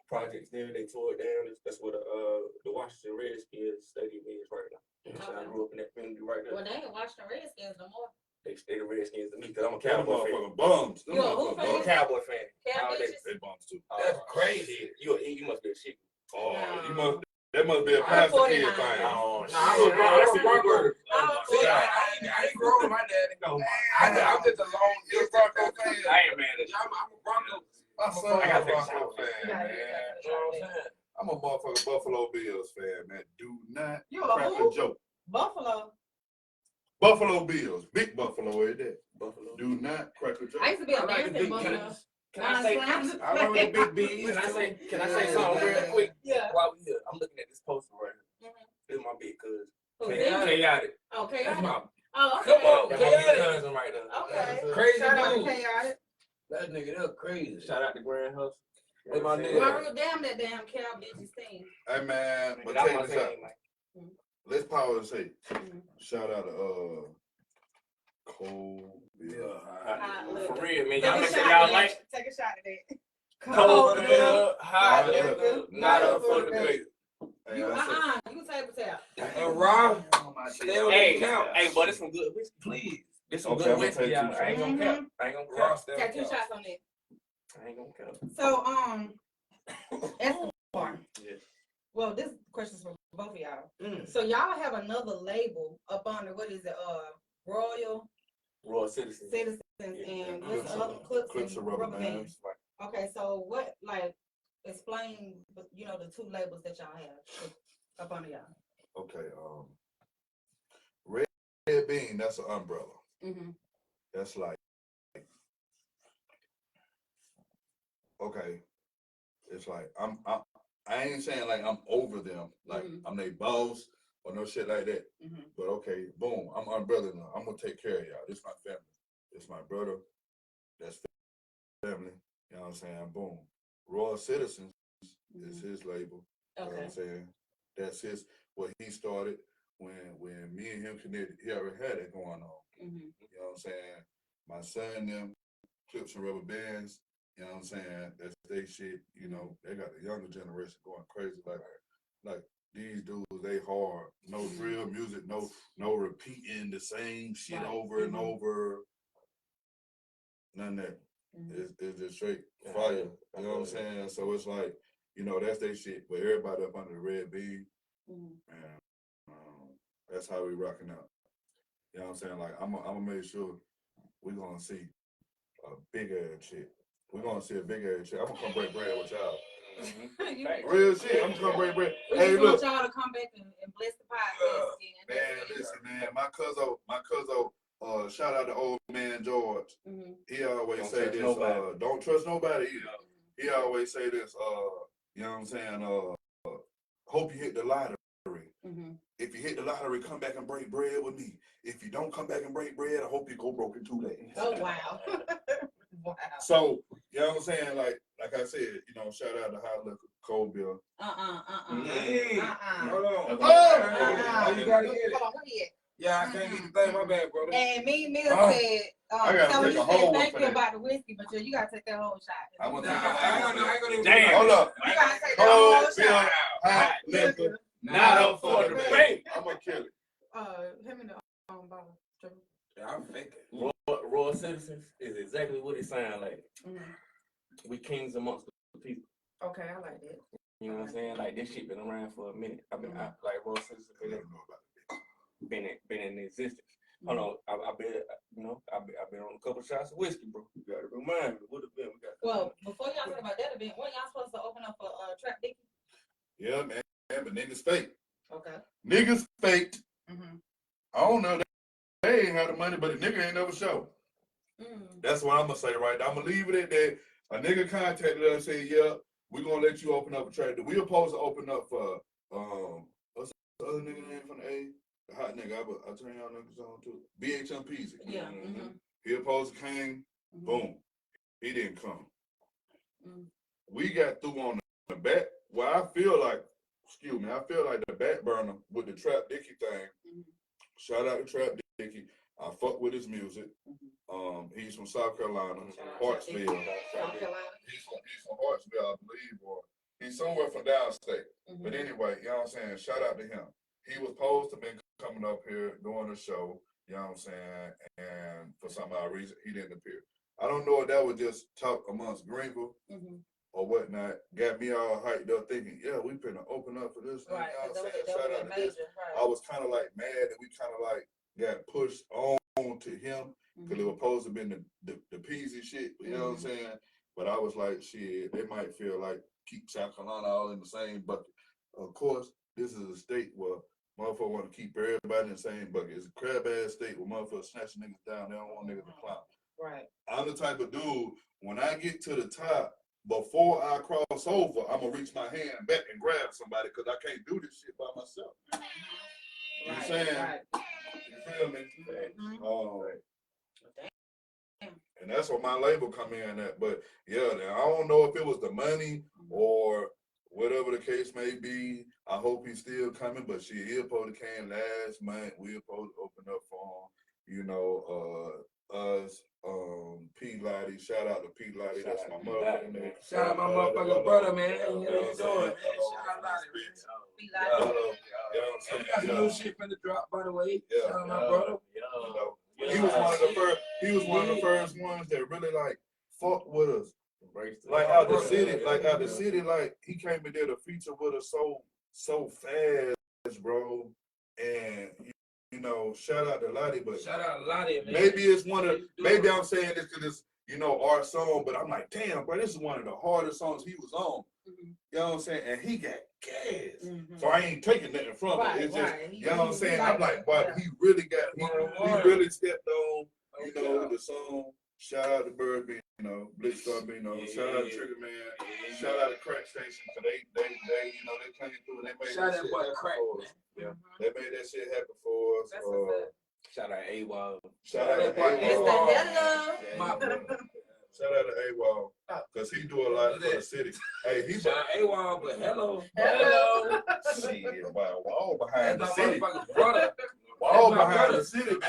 Projects there, they tore it down. That's where the Washington Redskins stadium is right now. You know what I'm saying? I grew up in that community right there. Well, they ain't Washington Redskins no more. They the Redskins to me because I'm a Cowboy Cowboy fan. Bums. You a who fan? I'm a Cowboy fan. They bums too. That's crazy. You must be a chicken. Oh, No. you must. That must be a I'm pastor 49. kid thing. Oh, That's a Bronco. Oh, See, I ain't grown with my daddy. No, I'm just a long Bronco fan. I ain't mad at you. I'm a Bronco. My son I a got Bronco fan, Yeah, man. yeah, You know what I'm saying? I'm a motherfucking Buffalo Bills fan, man. Do not You a crack who? a joke. Buffalo. Buffalo Bills, big Buffalo is that. Buffalo. Do not crack a joke. I used to be a I like the dancer in big Buffalo. Can I say I remember the big B's. Can I say something real quick? Yeah. While we here, I'm looking at this poster right here. This is my big cousin. Who, Chaotic. Okay. That's my Oh, okay. come on, That's my big Chaotic. cousin right there. Okay. Crazy Shout out to dude. Chaotic. That nigga, that's crazy. Shout out to Grand Hustle. Hey, my nigga. Well, I wrote down that damn cow bitches thing. Hey man, but That's check my this out. team. Let's pause and say, shout out to Cole. For real, man. Take Y'all a make shot sure at y'all that. like Take a shot at that. cold Cold bill, hot liquor, liquor, not up for debate. Hey, You I said, you table tap. And Rob, stay on Hey, the couch. hey, but it's some good whiskey. Please. This some Okay, good I'm gonna whiskey, take y'all. two I ain't gonna shots. cap. I ain't gonna Rob, cap. stay on Take the 2 couch. shots on that. I ain't gonna cap. So, Escobar. Yeah. Well, this question's for both of y'all. Mm. So y'all have another label up under, what is it? Royal Citizen. Citizens Yeah. and what's the other Clips of and Rubber Rubber Bands. Bands. Okay, so what, like, explain, you know, the 2 labels that y'all have up under y'all. okay, Red Bean, that's an umbrella. Mm-hmm. That's like, okay, it's like I ain't saying like I'm over them, like I'm their boss or no shit like that. But okay, boom, I'm umbrella now. I'm gonna take care of y'all. This my family. This my brother. That's family. You know what I'm saying? Boom. Royal Citizens is his label. You know what I'm saying? That's his what he started when me and him connected. He already had it going on. You know what I'm saying? My son, them Clips and Rubber Bands. You know what I'm saying? That's they shit. You know, they got the younger generation going crazy. Like these dudes, they hard. No drill music. No repeating the same shit over and over. None of that. It's just straight fire. You know what I'm saying? So it's like, you know, that's their shit. But everybody up under the Red Bean, and that's how we rocking out. You know what I'm saying? Like I'm gonna make sure we're gonna see a big ass shit. We're gonna see a big ass shit. I'm gonna come break bread with y'all. Real shit. I'm gonna come break bread. We Hey, just look. want y'all to come back and bless the podcast again. Man, listen, man. My cousin, shout out to old man George. He always say this, don't trust nobody either. He always say this, you know what I'm saying, hope you hit the lottery. If you hit the lottery, come back and break bread with me. If you don't come back and break bread, I hope you go broke in 2 days. Oh, wow. Wow. So, You know what I'm saying? Like I said, you know, shout out to Hot Liquor, Cold Bill. Hey, hold on. Oh! You gotta get it. Hold on, what is? Yeah, I can't get the thing. My bad, brother. And me and Mill Oh. said, I gotta so take you a said whole one thank for you that. about the whiskey, but you gotta take that whole shot. I'm gonna Nah, take I ain't gonna even Damn. Hold up. You gotta take that Cold whole Bill, shot. Hot Liquor, Not up for the debate. I'm gonna kill it. Him and the bottle. Yeah, I'm faking. Royal citizens is exactly what it sounds like. We kings amongst the people. Okay, I like that. You know what I'm saying? Like this shit been around for a minute. I mean, like Royal citizens been in existence. Hold on, I've been on a couple shots of whiskey, bro. You gotta remind me what event we got. Well, before y'all talk about that event, when y'all supposed to open up for Trap Dicky? Yeah, man, but niggas fake. Okay. Niggas faked. I don't know. They ain't had the money, but the nigga ain't never show. That's what I'm gonna say right now. I'm gonna leave it at that. A nigga contacted us and said, yeah, we're gonna let you open up a trade. We supposed to open up for what's the other nigga name from the A? The hot nigga. I turn y'all niggas on too. BHMPZ. Yeah. He supposed to came, boom. He didn't come. We got through on the back. Well, I feel like the back burner with the Trap Dicky thing. Shout out to Trap Dicky. I fuck with his music. He's from South Carolina, Hartsville. He's from Hartsville, I believe, or he's somewhere from downstate. But anyway, you know what I'm saying? Shout out to him. He was supposed to be coming up here doing a show, you know what I'm saying? And for some odd reason, he didn't appear. I don't know if that was just talk amongst Greenville or whatnot. Got me all hyped up thinking, yeah, we finna open up for this. Right, you know what I'm saying? that Shout was out to major, this. right. I was kind of like mad that we kind of like got pushed on to him because it was supposed to be the peasy shit, you know what I'm saying? But I was like, shit, they might feel like keep South Carolina all in the same bucket. Of course, this is a state where motherfuckers want to keep everybody in the same bucket. It's a crab ass state where motherfuckers snatching niggas down. They don't want niggas to clown. Right. I'm the type of dude, when I get to the top, before I cross over, I'm gonna reach my hand back and grab somebody because I can't do this shit by myself. You know what I'm saying? Right. You feel me? And that's where my label come in at. But yeah, I don't know if it was the money or whatever the case may be. I hope he's still coming, but shit, he supposed to came last month. We supposed to open up for him. You know, us, P. Lottie. Shout out to P. Lottie. That's my motherfucking name. Shout out my motherfucking brother, man. You know what I'm doing? Shout out Lottie. Got some new shit finna drop, by the way. Shout out my brother. He was one of the first. He was one of the first ones that really like fuck with us. Like out the city, like he came and did a feature with us so fast, bro. And you know, shout out to Lottie, but shout out to Lottie, man. Maybe it's one of maybe I'm saying this because it's our song, but I'm like, damn, bro, this is one of the hardest songs he was on. You know what I'm saying? And he got gas. So I ain't taking nothing from it. It's just, you know what I'm saying? I'm like, but he really got he really stepped on, the song. Shout out to Bird B, Blitzstar B, shout out to Trigger Man, shout out to Crack Station, because they came through and they made that shit happen for us. Yeah. They made that shit happen for us. Shout out to AWOL. Shout out to AWOL. Shout out to AWOL, because he do a lot for the city. Hey, he shout out AWOL, but hello. Shit, Wall behind the city. Brother. Wall behind the city, man.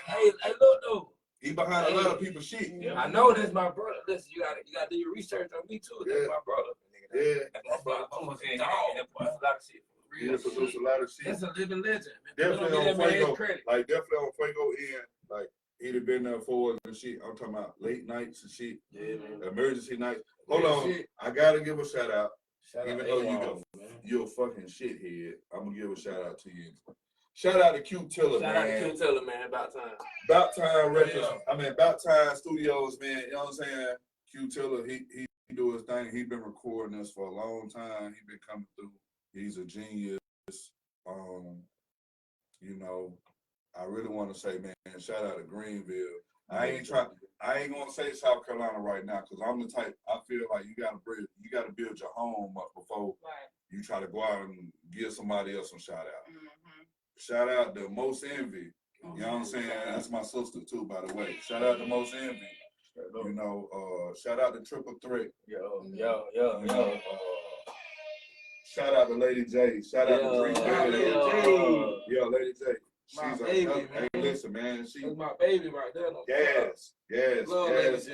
Hey, look though. He behind a lot of people's shit. Yeah, I know that's my brother. Listen, you gotta do your research on me too. That's my brother. Yeah. That's my brother. That's a lot of shit. He produce a lot of shit. That's a living legend. Definitely on Fuego. Like definitely on Fuego end. Like he'd have been there for us and shit. I'm talking about late nights and shit. Yeah, man. Emergency nights. Hold on. I gotta give a shout out. Even though you're a fucking shithead, I'm gonna give a shout out to you. Shout out to Q Tiller, man. Shout out to Q Tiller, man. About time. About Time Records. I mean, About Time Studios, man. You know what I'm saying? Q Tiller, he do his thing. He been recording this for a long time. He been coming through. He's a genius. I really want to say, man, shout out to Greenville. I ain't gonna say South Carolina right now because I'm the type. I feel like you gotta build your home up before you try to go out and give somebody else some shout out. Shout out to Most Envy. You know what I'm saying? That's my sister too, by the way. Shout out to Most Envy. You know, shout out to Triple Threat. Shout out to Lady J. Shout out to Drake. Yeah, Lady J. She's a baby, man. Hey, listen, man. That's my baby right there. Gas.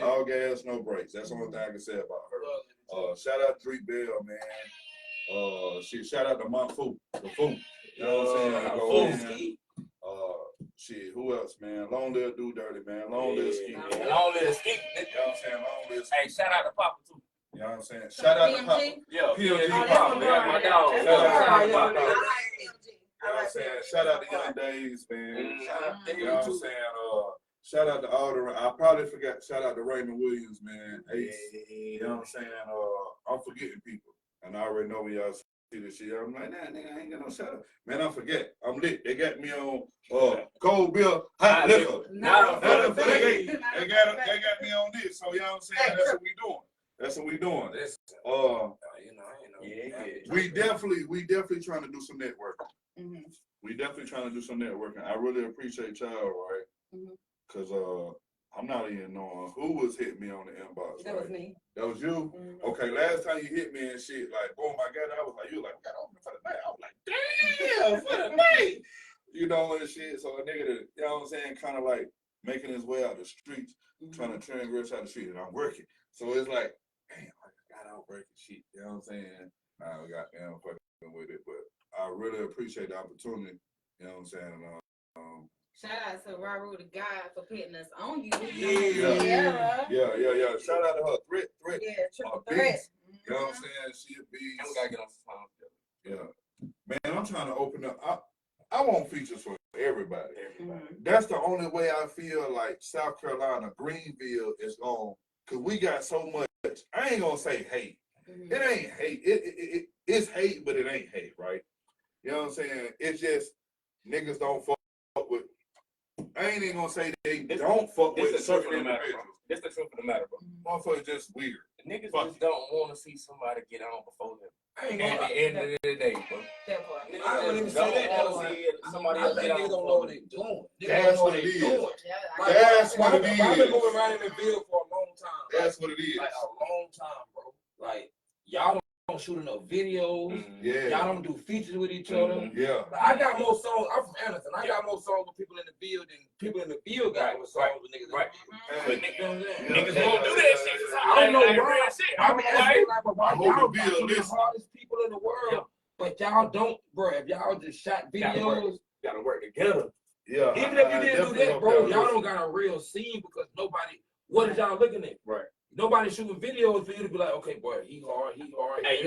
All gas, no brakes. That's the only thing I can say about her. Shout out to Drake Bell, man. Shout out to my Foo, the Foo. You know what I'm saying? Shit, who else, man? Long live Do Dirty, man. Long live Ski. Long live Ski. You know what I'm saying? Long live Ski. Hey, shout out to Papa too. You know what I'm saying? Shout out to Papa. Yeah, PMG Papa. That's my dog. Shout out to Papa. You know what I'm saying? Shout out to Young Days, man. You know what I'm saying? Shout out to all the, I probably forgot, shout out to Raymond Williams, man. Ace. You know what I'm saying? I'm forgetting people. And I already know when y'all see this shit. I'm like, nah, nigga, I ain't got no shout out. Man, I forget. I'm lit. They got me on cold beer, hot liquor. They got me on this. So you know what I'm saying? That's what we doing. That's what we doing. We definitely trying to do some networking. We definitely trying to do some networking. I really appreciate y'all, right? Cause I'm not even knowing who was hitting me on the inbox. That was me. That was you? Okay, last time you hit me and shit, like, boom, I got it. I was like, you like, we got to open for the night. I was like, damn, for the night. You know, and shit. So a nigga that, you know what I'm saying, kind of like making his way out the streets, trying to transgress out the street, and I'm working. So it's like, damn, I got out working shit. You know what I'm saying? Nah, we got damn fucking with it. But I really appreciate the opportunity. You know what I'm saying? Shout out to Raru the God for putting us on you. Yeah. Shout out to her. Threat. Yeah, Triple Threat. You know what I'm saying? She a beast. And we gotta get on some time. Yeah. Man, I'm trying to open up. I want features for everybody. That's the only way I feel like South Carolina, Greenville is on, because we got so much. I ain't gonna say hate. It ain't hate. It's hate, but it ain't hate, right? You know what I'm saying? It's just niggas don't fuck with. I ain't even gonna say they don't fuck with certain individuals. That's the truth of the matter, bro. Motherfuckers just weird. Niggas just don't want to see somebody get on before them. I ain't At the end of the day, bro. I wouldn't even say that. Don't want to see somebody I else think get on niggas don't know what they doing. That's what it is. That's what it is. I've been moving around in the field for a long time. That's what it is. Like a long time, bro. Like y'all don't shoot enough videos. Y'all don't do features with each other. I got more songs. I'm from Anderson. I got more songs with people in the field than people in the field got with songs with niggas. But niggas won't do that shit. I don't know why. I'm asking like, why y'all the got some of the hardest people in the world, but y'all don't, bro. If y'all just shot videos, gotta work together. Yeah. Even if you didn't do that, bro, y'all don't got a real scene because nobody. What is y'all looking at? Right. Nobody shooting videos for you to be like, okay, boy, he hard. Hey,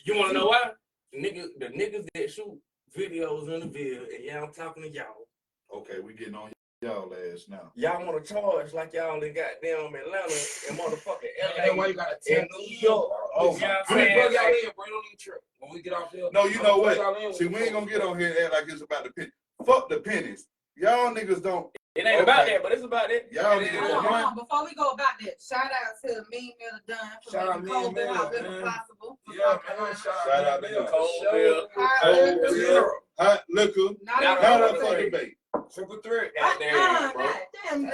you wanna know why? The niggas that shoot videos in the video, and y'all I'm talking to y'all. Okay, we getting on y'all ass now. Y'all wanna charge like y'all in goddamn Atlanta and motherfucking LA. That's why you gotta tell New York. Oh, yeah, I'm gonna plug y'all in, bro. Don't even trip. When we get off here. No, you know what? See, we ain't gonna get on here and act like it's about the penny. Fuck the pennies. Y'all niggas don't. It ain't about that, but it's about it. Y'all Hold on. Before we go about that, shout out to Mean Miller Dunn for making Cold Bill Hospital possible. Yeah, man. Shout out to Cold Bill. Hot liquor. Not a fucking bait. Triple Threat. Goddamn, bro. Damn.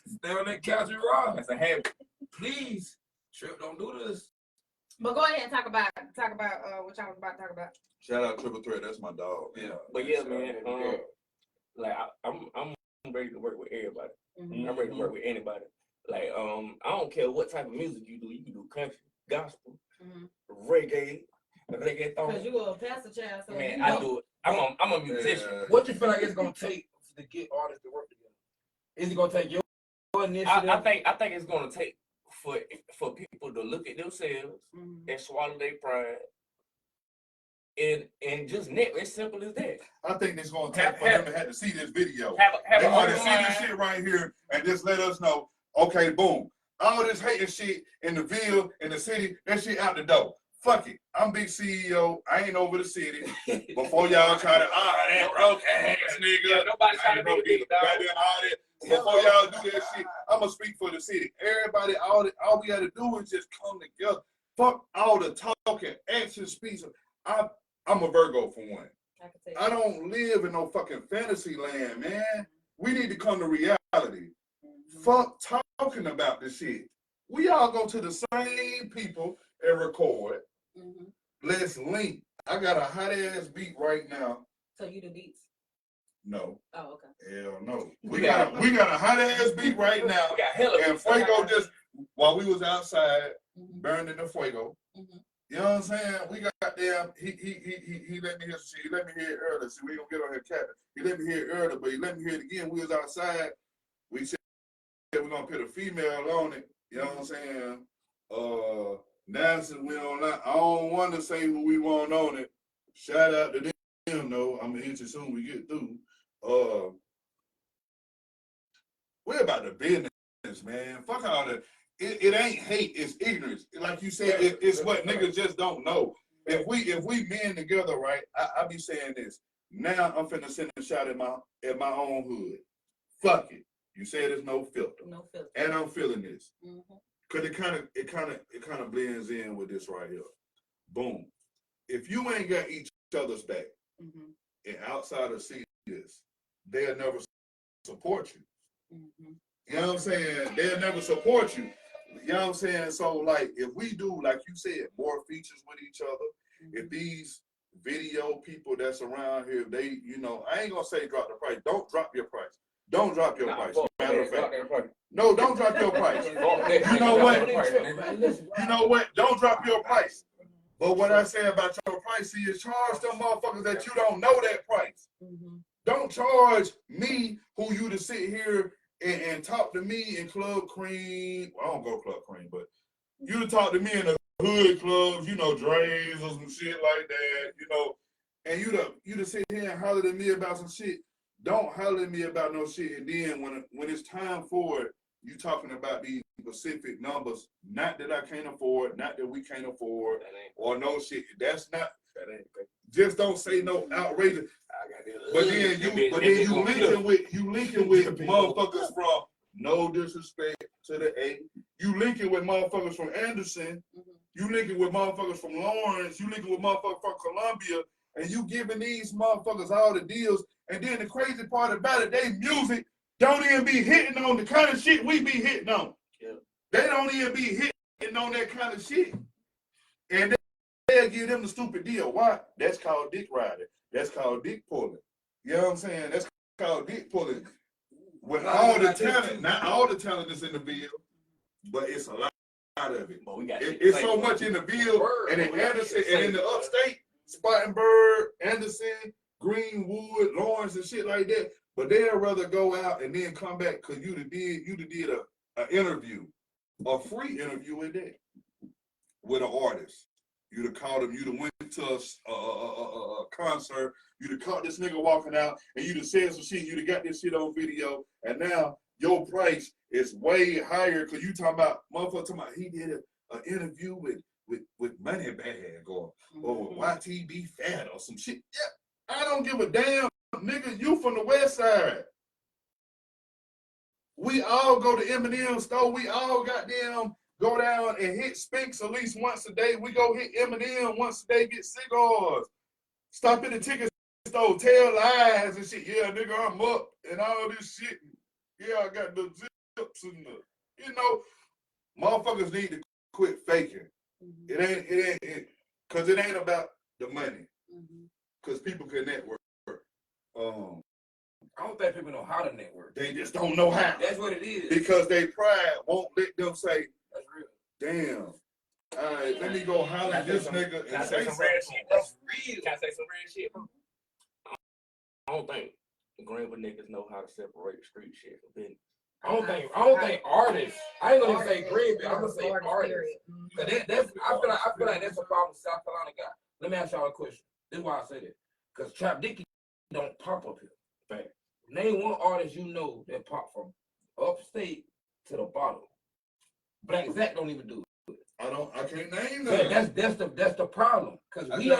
Stay on that couch and rock. That's a habit. Please. Trip, don't do this. But go ahead and talk about what y'all was about to talk about. Shout out Triple Threat. That's my dog. Yeah. But yeah, man. Like I'm ready to work with everybody. I'm ready to work with anybody. Like I don't care what type of music you do. You can do country, gospel, reggae. Because you a pastor child, so man, I do it. I'm a musician. What you feel like it's gonna take to get artists to work together? Is it gonna take your initiative? I think it's gonna take for people to look at themselves and swallow their pride. And just net, as simple as that. I think it's gonna take for them to have to see this video. Have they want to see this shit right here and just let us know. Okay, boom. All this hating shit in the ville, in the city, that shit out the door. Fuck it. I'm big CEO. I ain't over the city. Before y'all try to, that broke ass nigga. Yeah, nobody's trying to be big, dog. Before y'all do that shit, I'm gonna speak for the city. Everybody, all we gotta do is just come together. Fuck all the talking, action, speech. I'm a Virgo for one. I don't live in no fucking fantasy land, man. We need to come to reality. Fuck talking about this shit. We all go to the same people and record. Let's link. I got a hot ass beat right now. So you do beats? No. Oh, okay. Hell no. We got a hot ass beat right now. We got hella and Fuego just while we was outside burning the Fuego. You know what I'm saying? We got damn. He let me hear some shit. He let me hear it earlier. See, we gonna get on here capping. He let me hear it earlier, but he let me hear it again. We was outside. We said we're gonna put a female on it. You know what I'm saying? Now since we online, I don't want to say who we want on it. Shout out to them though. I'm gonna hit you soon we get through. We're about the business, man. Fuck all that. It ain't hate, it's ignorance. Like you said, it's what niggas just don't know. If we men together, right? I be saying this. Now I'm finna send a shot at my own hood. Fuck it. You said there's no filter. No filter. And I'm feeling this. Cause it kind of blends in with this right here. Boom. If you ain't got each other's back, and outsiders see this, they'll never support you. You know what I'm saying? They'll never support you. You know what I'm saying? So like if we do, like you said, more features with each other, if these video people that's around here, they, you know, I ain't gonna say drop the price. Don't drop your price. Don't drop your price. Matter of fact. No, don't drop your price. You know what? You know what? Don't drop your price. But what I say about your price is charge them motherfuckers that you don't know that price. Don't charge me who you to sit here and talk to me in Club Cream. Well, I don't go Club Cream, but you to talk to me in the hood clubs, you know, Dre's or some shit like that, you know, and you to sit here and holler at me about some shit. Don't holler at me about no shit. And then when it's time for it, you talking about these specific numbers. Not that I can't afford, not that we can't afford, or no shit. That's not. Just don't say no outrageous. But then you linking with motherfuckers from no disrespect to the A. You linking with motherfuckers from Anderson. You linking with motherfuckers from Lawrence. You linking with motherfuckers from Columbia. And you giving these motherfuckers all the deals. And then the crazy part about it, they music don't even be hitting on the kind of shit we be hitting on. Yeah. They don't even be hitting on that kind of shit. And they'll give them the stupid deal. Why? That's called dick riding. That's called dick pulling. You know what I'm saying? That's called dick pulling. With all the talent, not all the talent is in the bill, but it's a lot of it. It's so much in the bill, and in Anderson, and in the upstate, Spartanburg, Anderson, Greenwood, Lawrence, and shit like that. But they'd rather go out and then come back because you did an interview, a free interview in there with an artist. You'd have called him, you'd have went to a concert, you'd have caught this nigga walking out, and you'd have said some shit, you'd have got this shit on video, and now your price is way higher because you talking about, motherfucker talking about he did an interview with Money Bag or YTB Fat or some shit. Yeah, I don't give a damn, nigga, you from the west side. We all go to Eminem store, we all goddamn go down and hit Spinks at least once a day. We go hit Eminem once a day, get cigars. Stop at the ticket store, tell lies and shit. Yeah, nigga, I'm up and all this shit. Yeah, I got the zips and the, you know, motherfuckers need to quit faking. It ain't, cause it ain't about the money. Cause people can network. I don't think people know how to network. They just don't know how. That's what it is. Because they pride won't let them say, that's real. Damn. All right, let me go holler at this nigga and say some real shit. That's real. Can I say some real shit, bro? I don't think the Greenwood niggas know how to separate street shit from business. I don't think artists. I ain't gonna say Green, but I'm gonna say artists. That's I feel like that's a problem South Carolina got. Let me ask y'all a question. This is why I say that. Because Trap Dicky don't pop up here. Fact. Name one artist you know that pop from upstate to the bottom. Black Zach don't even do it. I can't name that. That's the problem. Because we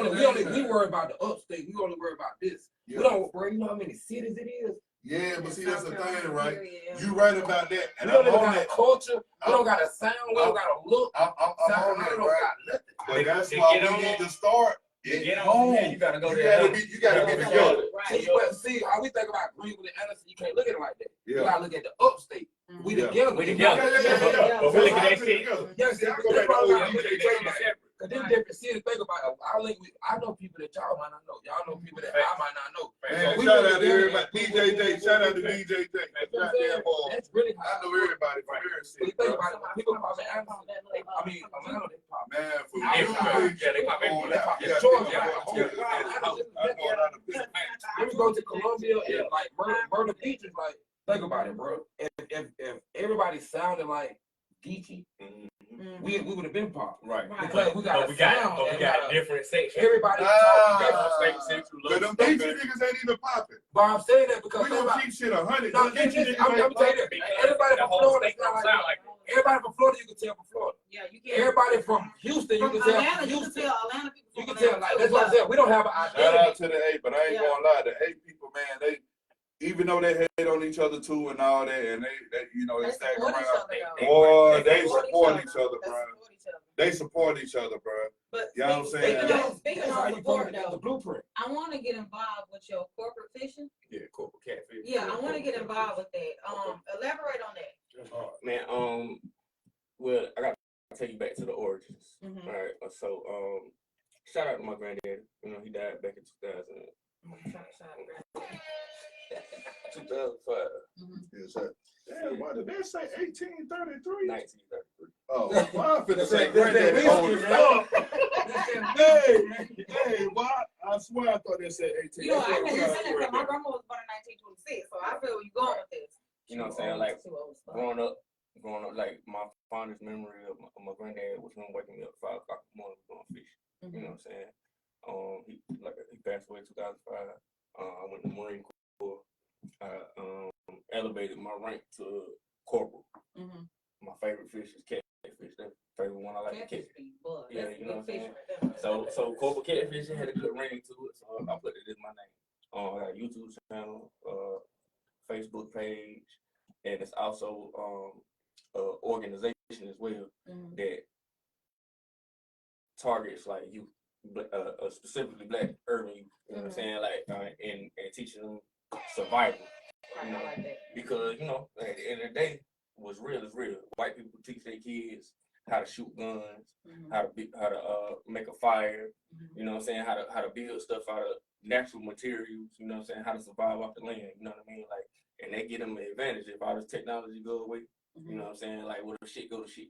worry about the upstate. We only worry about this. Yeah. We don't worry, you know how many cities it is? Yeah, but see that's the thing, right? You right about that. And we don't got a culture, we don't got a sound, we don't got a look. I'm on that, right? But that's why we need to start Get home. You gotta go there. You gotta get together. See, how we think about Greenwood and Anderson, you can't look at it like that. Yeah. You gotta look at the upstate. We together. We together. Yeah. But we look at that shit. Yes, See, I go back to Cause them different cities. Think about it. I know people that y'all might not know. Y'all know people that I might not know. Man, So shout out to everybody. DJ Day. Shout out to DJ Day. That's really I know everybody from here. When you think about it, people pop in Anderson. I mean, Atlanta, they pop. Man, for Outside. you, They pop everywhere. They pop in Yeah, Georgia. yeah. Then we go to Columbia and like Murder Beach is like, think about it, bro. If everybody sounded like Geechee, we would have been popped. Right. Because we got different sections. everybody But them Geechee niggas ain't even popping. But I'm saying that because We gonna keep shit 100. No, Them Geechee I'm niggas ain't telling you, popping. everybody The from whole Florida state don't sound like that. everybody from Florida, you can tell from Florida. Yeah, you can. Everybody from Houston, you From can tell Atlanta, from you can Houston. tell Atlanta people. You can from tell, Atlanta like, too. that's what I'm saying. We don't have an Shout identity. out to the A, but I ain't gonna lie, the A people, man, they even though they hate on each other too and all that, and they you know, they stack support around. each other, though. Boy, they support each other, They bro. support each other. They support each other, bro. But You know what I'm saying? Speaking That's how on you support, put it in the though, blueprint. I want to get involved with your corporate fishing. Yeah, corporate catfish. Yeah, I want to get involved with that. Elaborate on that. Man, well, I got to take you back to the origins. Mhm. All right, so shout out to my granddaddy. You know, he died back in 2000. 2005. Yes, sir. Damn, why did they say 1833? 1933. Oh, well, I'm finna say That's granddaddy that old as whiskey, fuck. Hey, why? I swear I thought they said 18. You know, I That's can what just I say that swear. my grandma was born in 1926, so I feel where you're going with this. You know what I'm saying? Like, Too old stuff. growing up, like, my fondest memory of my granddad was him waking me up at 5 o'clock in the morning going fishing. You know what I'm saying? He passed away in 2005. I went to the Marine Corps. I elevated my rank to corporal. My favorite fish is catfish. That's the favorite one I like to catch. Yeah, you know what I'm saying? So corporal catfish had a good ring to it, so I put it in my name. I got a YouTube channel, Facebook page, and it's also an organization as well that targets like youth, specifically Black urban youth. You know what I'm saying? Like and teaching them survival. You know, because you know at the end of the day, what's real is real. White people teach their kids how to shoot guns, how to make a fire. You know what I'm saying? How to build stuff out of natural materials. You know what I'm saying? How to survive off the land. You know what I mean? Like, and they get them an advantage if all this technology go away. You know what I'm saying? Like, what if shit go to shit?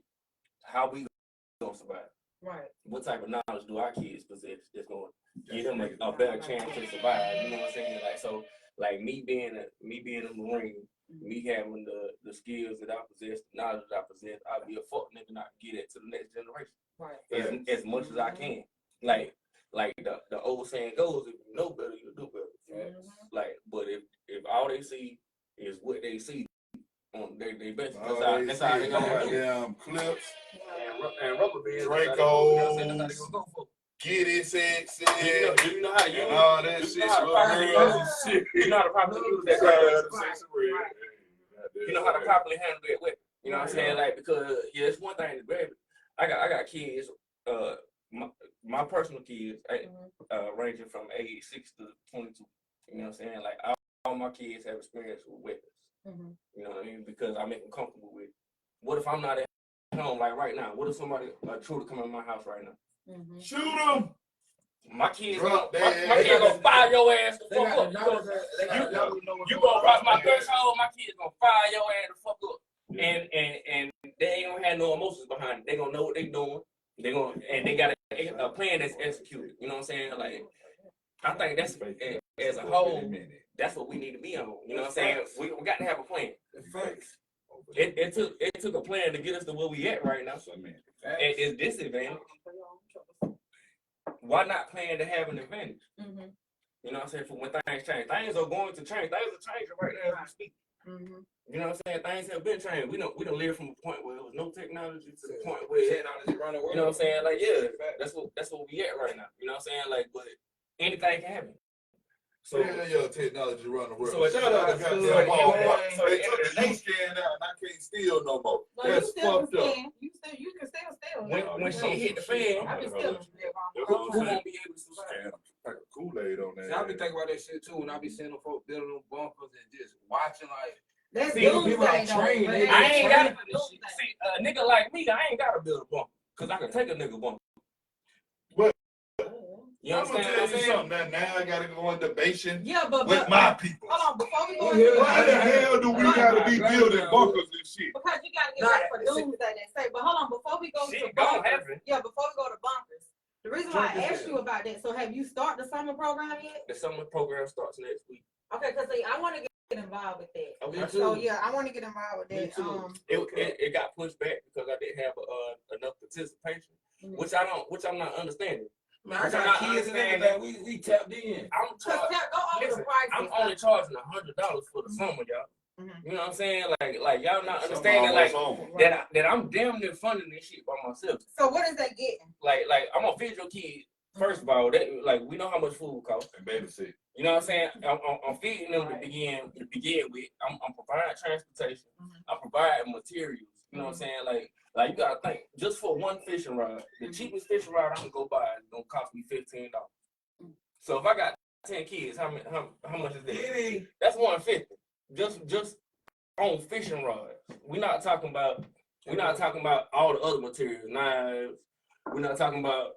How we gonna survive? Right. What type of knowledge do our kids possess that's going to give them a better chance to survive? You know what I'm saying? Like, so, like me being a Marine, me having the skills that I possess, the knowledge that I possess, I'll be a fuck nigga not to get it to the next generation. Right. As much as I can. Like the old saying goes, if you know better, you do better. Like, but if all they see is what they see on they best, that's how they gonna do. Damn clips. And rubber bands. Draco. Get it, sexy. You know how to use all that shit. You know how to properly use that crap. You know how to properly handle that weapon. You know what I'm saying? Like, because it's one thing to grab it. I got kids, my personal kids, ranging from age 6 to 22. You know what I'm saying? Like, all my kids have experience with weapons. You know what I mean? Because I make them comfortable with it. What if I'm not at home, like right now? What if somebody, a intruder, come in my house right now? Shoot them! My kids gonna fire your ass the fuck up. You gonna cross my threshold, my kids gonna fire your ass the fuck up. And they ain't gonna have no emotions behind it. They gonna know what they doing. They got a plan that's executed. You know what I'm saying? Like, I think that's, as a whole, that's what we need to be on. You know what I'm saying? We got to have a plan. It took a plan to get us to where we at right now. It's disadvantage. Why not plan to have an advantage? You know what I'm saying? For when things change, things are going to change. Things are changing right now as we speak. You know what I'm saying? Things have been changed. We don't live from a point where there was no technology to the point where technology run the world. You know what I'm saying? Like, yeah, that's what we at right now. You know what I'm saying? Like, but anything can happen. So your technology run the world. So shout out to goddamn Walmart. They took the new scan out and I can't steal no more. No, That's fucked up. You can still steal. when shit hit the fan, I be still who won't be able to survive? Like a Kool-Aid on that. See, I be thinking about that shit too when I be seeing them folks building them bunkers and just watching like. That's See, people don't train. I ain't got to see a nigga like me. I ain't got to build a bunker because I can take a nigga bunker. But you I'm gonna understand tell what you I'm something. Now I gotta go on debation but with my people. hold on, before we go into Why the hell do we gotta be building bunkers and shit? because you gotta get back for doomsday they say. But hold on, before we go to bunkers, before we go to bunkers, the reason why I asked you about that. So have you started the summer program yet? The summer program starts next week. Okay, because I want to get involved with that. Okay. So yeah, I want to get involved with that. It got pushed back because I didn't have enough participation, which I'm not understanding. Man, I got kids and everything. We tapped in. I'm only charging $100 for the summer, y'all. You know what I'm saying? Like y'all not understanding that I'm damn near funding this shit by myself. So what is that getting? Like I'm gonna feed your kid. First of all, that we know how much food costs and babysit. You know what I'm saying? I'm feeding them to begin with. I'm providing transportation. I'm providing materials. You know what I'm saying? Like you gotta think, just for one fishing rod, the cheapest fishing rod I'm gonna go buy is gonna cost me $15. So if I got 10 kids, how much is that? That's $150. Just on fishing rods. We're not talking about all the other materials, knives. We're not talking about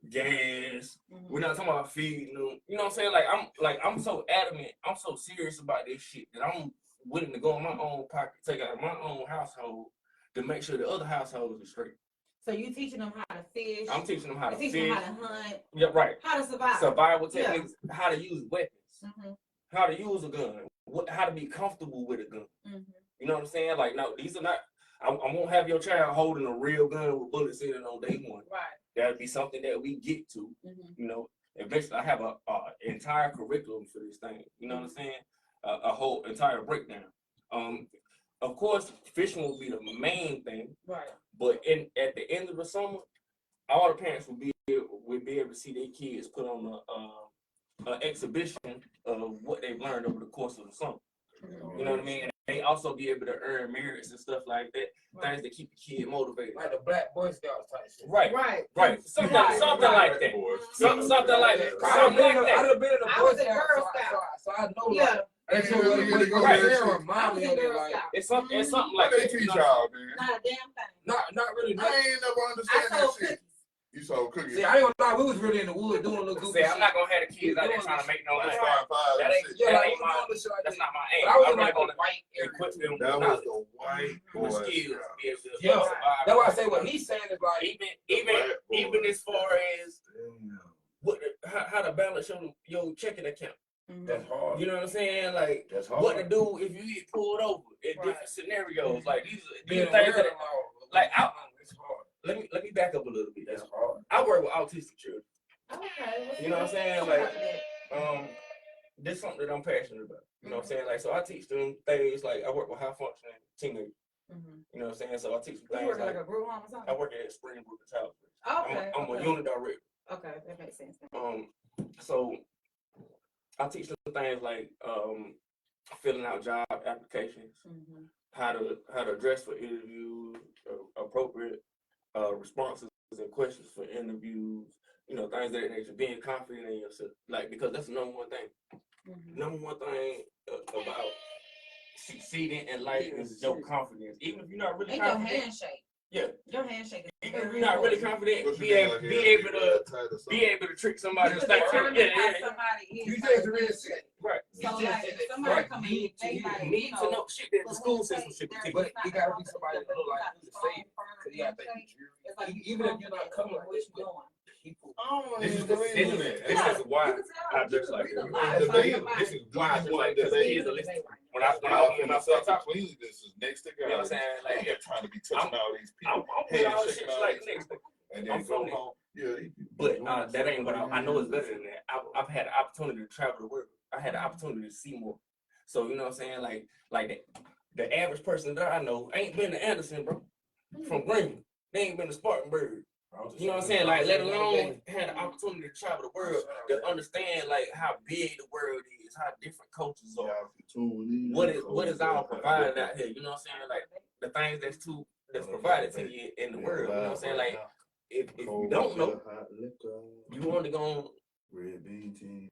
gas. We're not talking about feeding them. You know what I'm saying? I'm so adamant. I'm so serious about this shit that I'm willing to go in my own pocket, take out of my own household to make sure the other households are straight. So you teaching them how to fish? I'm teaching them how to fish. Teaching them how to hunt. Yeah, right. How to survive. Survival techniques. How to use weapons. How to use a gun. How to be comfortable with a gun. You know what I'm saying? Like, no, these are not. I won't have your child holding a real gun with bullets in it on day one. Right. That'll be something that we get to. You know, eventually I have a entire curriculum for this thing. You know what I'm saying? A whole entire breakdown. Of course, fishing will be the main thing. Right. But at the end of the summer, all the parents will be able to see their kids put on an exhibition of what they've learned over the course of the summer. You know what I mean? And they also be able to earn merits and stuff like that. Things that keep the kid motivated. Like the Black Boy Scouts type shit. Right. Something like that. Something like that. I done been in a Boy Scout, so I know. Yeah. It's something like that. They teach y'all, man. Not a damn thing. Not really. I ain't never understand that shit. You sold cookies. See, I ain't gonna lie, we was really in the woods doing a little goofy shit. I'm not gonna have the kids out there trying to make no money. That's not my aim. I was really gonna equip them. That was the white boy skills. Yeah, that's why I say what he's saying is like even as far as how to balance your checking account. That's hard. You know what I'm saying? Like, that's hard. What to do if you get pulled over in different scenarios. Like these are things that, like, it's hard. Let me back up a little bit. That's hard. I work with autistic children. Okay. You know what I'm saying? Like, this is something that I'm passionate about. You know what I'm saying? Like, so I teach them things like I work with high functioning teenagers. You know what I'm saying? So I teach them things. You work like a group home or something? I work at Springbrook Child. Okay. I'm a unit director. Okay, that makes sense. So I teach them things like filling out job applications, how to dress for interviews, appropriate responses and questions for interviews, you know, things that nature, being confident in yourself, like, because that's the number one thing. Number one thing about succeeding in life is your confidence. Even if you're not really confident. Your handshake. Yeah. Your handshake. Even if you're not really confident, be able to trick somebody and think, you say the real shit. Right. So like, if somebody come in, they need to know shit that the school system should be teaching. But you gotta be somebody that look like you to say it. Cause you gotta think, even if you're not coming with people. This is why I dress like that. This is why I dress like that. When I open myself up, this is next to God. You know what I'm saying? Like, you're trying to be touching all these people. I'm all shit like next to. And then go home. Yeah. But that ain't what I know is better than that. I've had the opportunity to travel the world. I had the opportunity to see more. So you know what I'm saying? Like the average person that I know ain't been to Anderson, bro. From Greenville. They ain't been to Spartanburg. You know what I'm saying? Like, let alone had the opportunity to travel the world to understand like how big the world is, how different cultures are. What is all provided out here? You know what I'm saying? Like the things that's provided to you in the world. You know what I'm saying? Like, if you don't know, you only gonna Red bean team.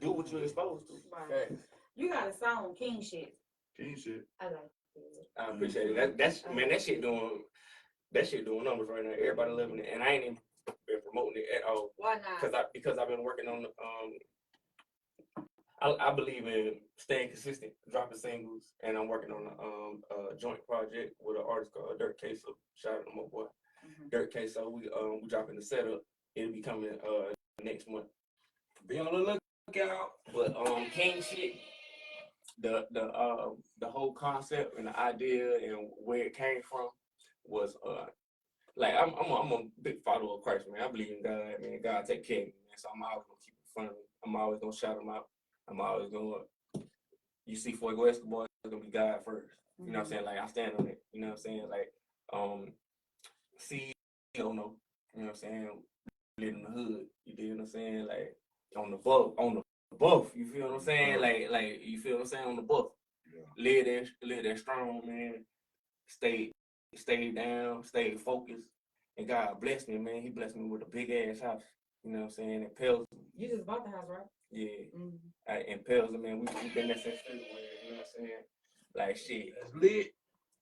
do what you're exposed to. Right. You got a song, King Shit. King shit. I like it. I appreciate it. That's man, that shit doing numbers right now. Everybody loving it, and I ain't even been promoting it at all. Why not? Because I've been working on I believe in staying consistent, dropping singles, and I'm working on a joint project with an artist called Dirt Queso. Shout out to my boy, Dirt Queso. We dropping the setup. It'll be coming next month. Be on the lookout. But King Shit, the whole concept and the idea and where it came from was like I'm a big follower of Christ, man. I believe in God, man. God take care of me, man. So I'm always gonna keep it fun. I'm always gonna shout him out. I'm always gonna, you see FuegoEscobar, it's gonna be God first. You know what I'm saying? Like, I stand on it. You know what I'm saying? Like, see, you don't know. You know what I'm saying? Live in the hood. You know what I'm saying? Like, on the buff. You feel what I'm saying? Like you feel what I'm saying? On the buff. Yeah. Live that strong, man. Stay down, stay focused. And God bless me, man. He blessed me with a big ass house. You know what I'm saying? It Pels. You just bought the house, right? Yeah. In Pels, man, we've been there since February. You know what I'm saying? Like, shit. That's lit.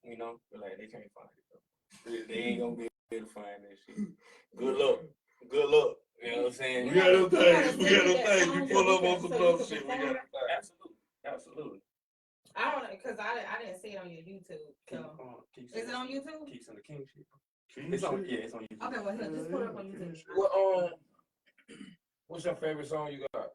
You know? But like, they can't find it, though. They ain't gonna be able to find that shit. Good luck. You know what I'm saying? We got them things. You pull up on some other shit. We got them things. Absolutely. I don't know, because I didn't see it on your YouTube. So. Is it on YouTube? Keeps on the King shit. It's on YouTube. Okay, well, here, just put it up on YouTube. What's your favorite song you got?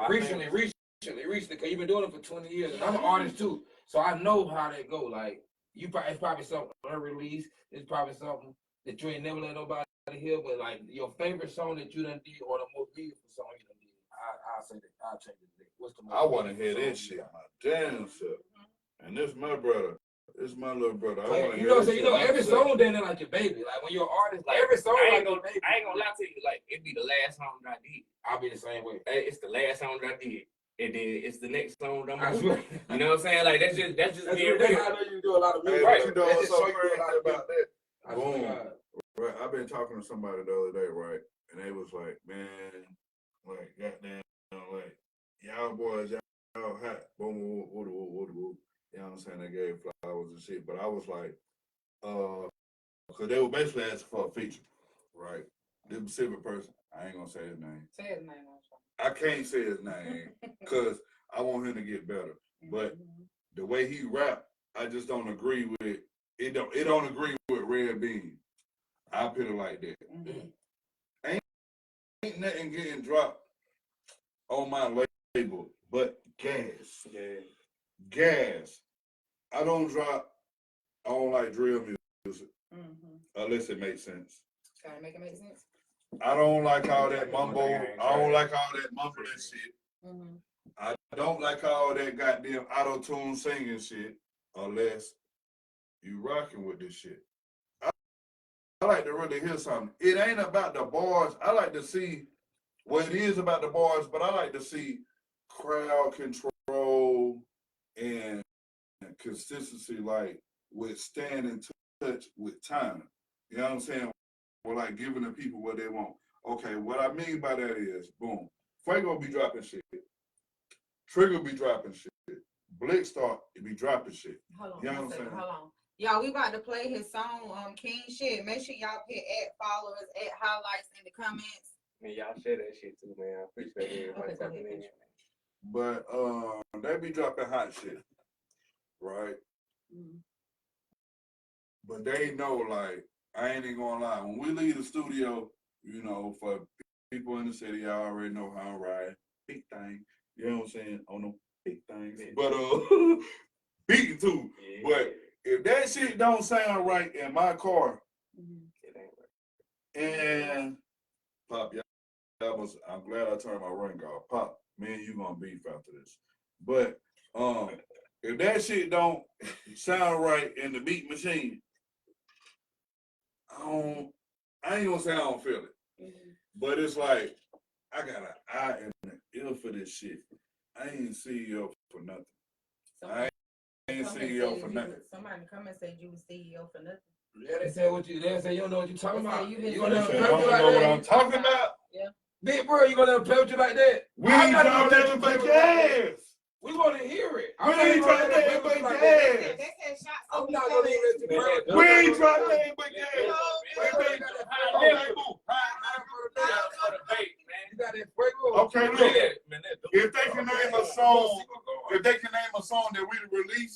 Recently, because you've been doing it for 20 years. And I'm an artist too, so I know how that go. Like, it's probably something unreleased. It's probably something that you ain't never let nobody hear. But like, your favorite song that you done did, or the most beautiful song you done did. I'll say that. I'll change it. What's the most? I want to hear this shit, my damn self. And this my brother. This my little brother. I want to hear this. You know, every song then like your baby. Like, when you're an artist, like, every song I ain't like your baby. I ain't gonna lie to you. Like, it be the last song that I did. I'll be the same way. It's the last song that I did. And then it's the next song that I'm gonna do. You know what I'm saying? Like, that's just being real. real. I know you do a lot of music. Hey, you know what's so crazy about that? Boom. Right, I've been talking to somebody the other day, right? And they was like, man, like, goddamn, like, y'all boys, y'all hot. Boom, woo. You know what I'm saying? They gave flowers and shit. But I was like, because they were basically asking for a feature, right? This specific person, I ain't gonna say his name. Say his name. I can't say his name because I want him to get better. But the way he rap, I just don't agree with it. Don't agree with Red Bean. I put it like that. Ain't nothing getting dropped on my label but gas. Yeah. Gas. I don't like drill music unless it makes sense. Gotta make it make sense. I don't like all that mumbo. I don't like all that mumbling shit. I don't like all that goddamn auto-tune singing shit unless you rocking with this shit. I like to really hear something. It ain't about the bars. I like to see, well, it is about the bars, but I like to see crowd control and consistency, like with staying in touch with time. You know what I'm saying? Or like giving the people what they want. Okay, what I mean by that is, boom, Fuego be dropping shit. Trigger be dropping shit. Blickstar be dropping shit. Hold on, you know what I'm saying? Hold on. Y'all, we about to play his song, King Shit. Make sure y'all put @followers, @highlights in the comments. Man, y'all share that shit too, man. I appreciate everybody tapping in. But they be dropping hot shit, right? But they know, like, I ain't even gonna lie. When we leave the studio, you know, for people in the city, I already know how I ride. Big thing. You know what I'm saying? On them big things. But beating too. Yeah. But if that shit don't sound right in my car, it ain't right. And Pop, I'm glad I turned my ring off. Pop, me and you gonna beef after this. But if that shit don't sound right in the beat machine, I ain't gonna say I don't feel it. But it's like, I got an eye and an ear for this shit. I ain't CEO for nothing. I ain't CEO for nothing. Somebody come and say you was CEO for nothing. Yeah, they say you don't know what you're talking about. You gonna I let them don't play with you like know what that? I'm talking about. Yeah. Big bro, you gonna let them play with you like that? We ain't I'm not trying to gonna let let him you play but with me like that. gas. We want to hear it. We ain't trying to let him but gas. They said shots. I'm not gonna leave it to you. We ain't trying to let him but gas. Okay, look. If they can name a song, that we release,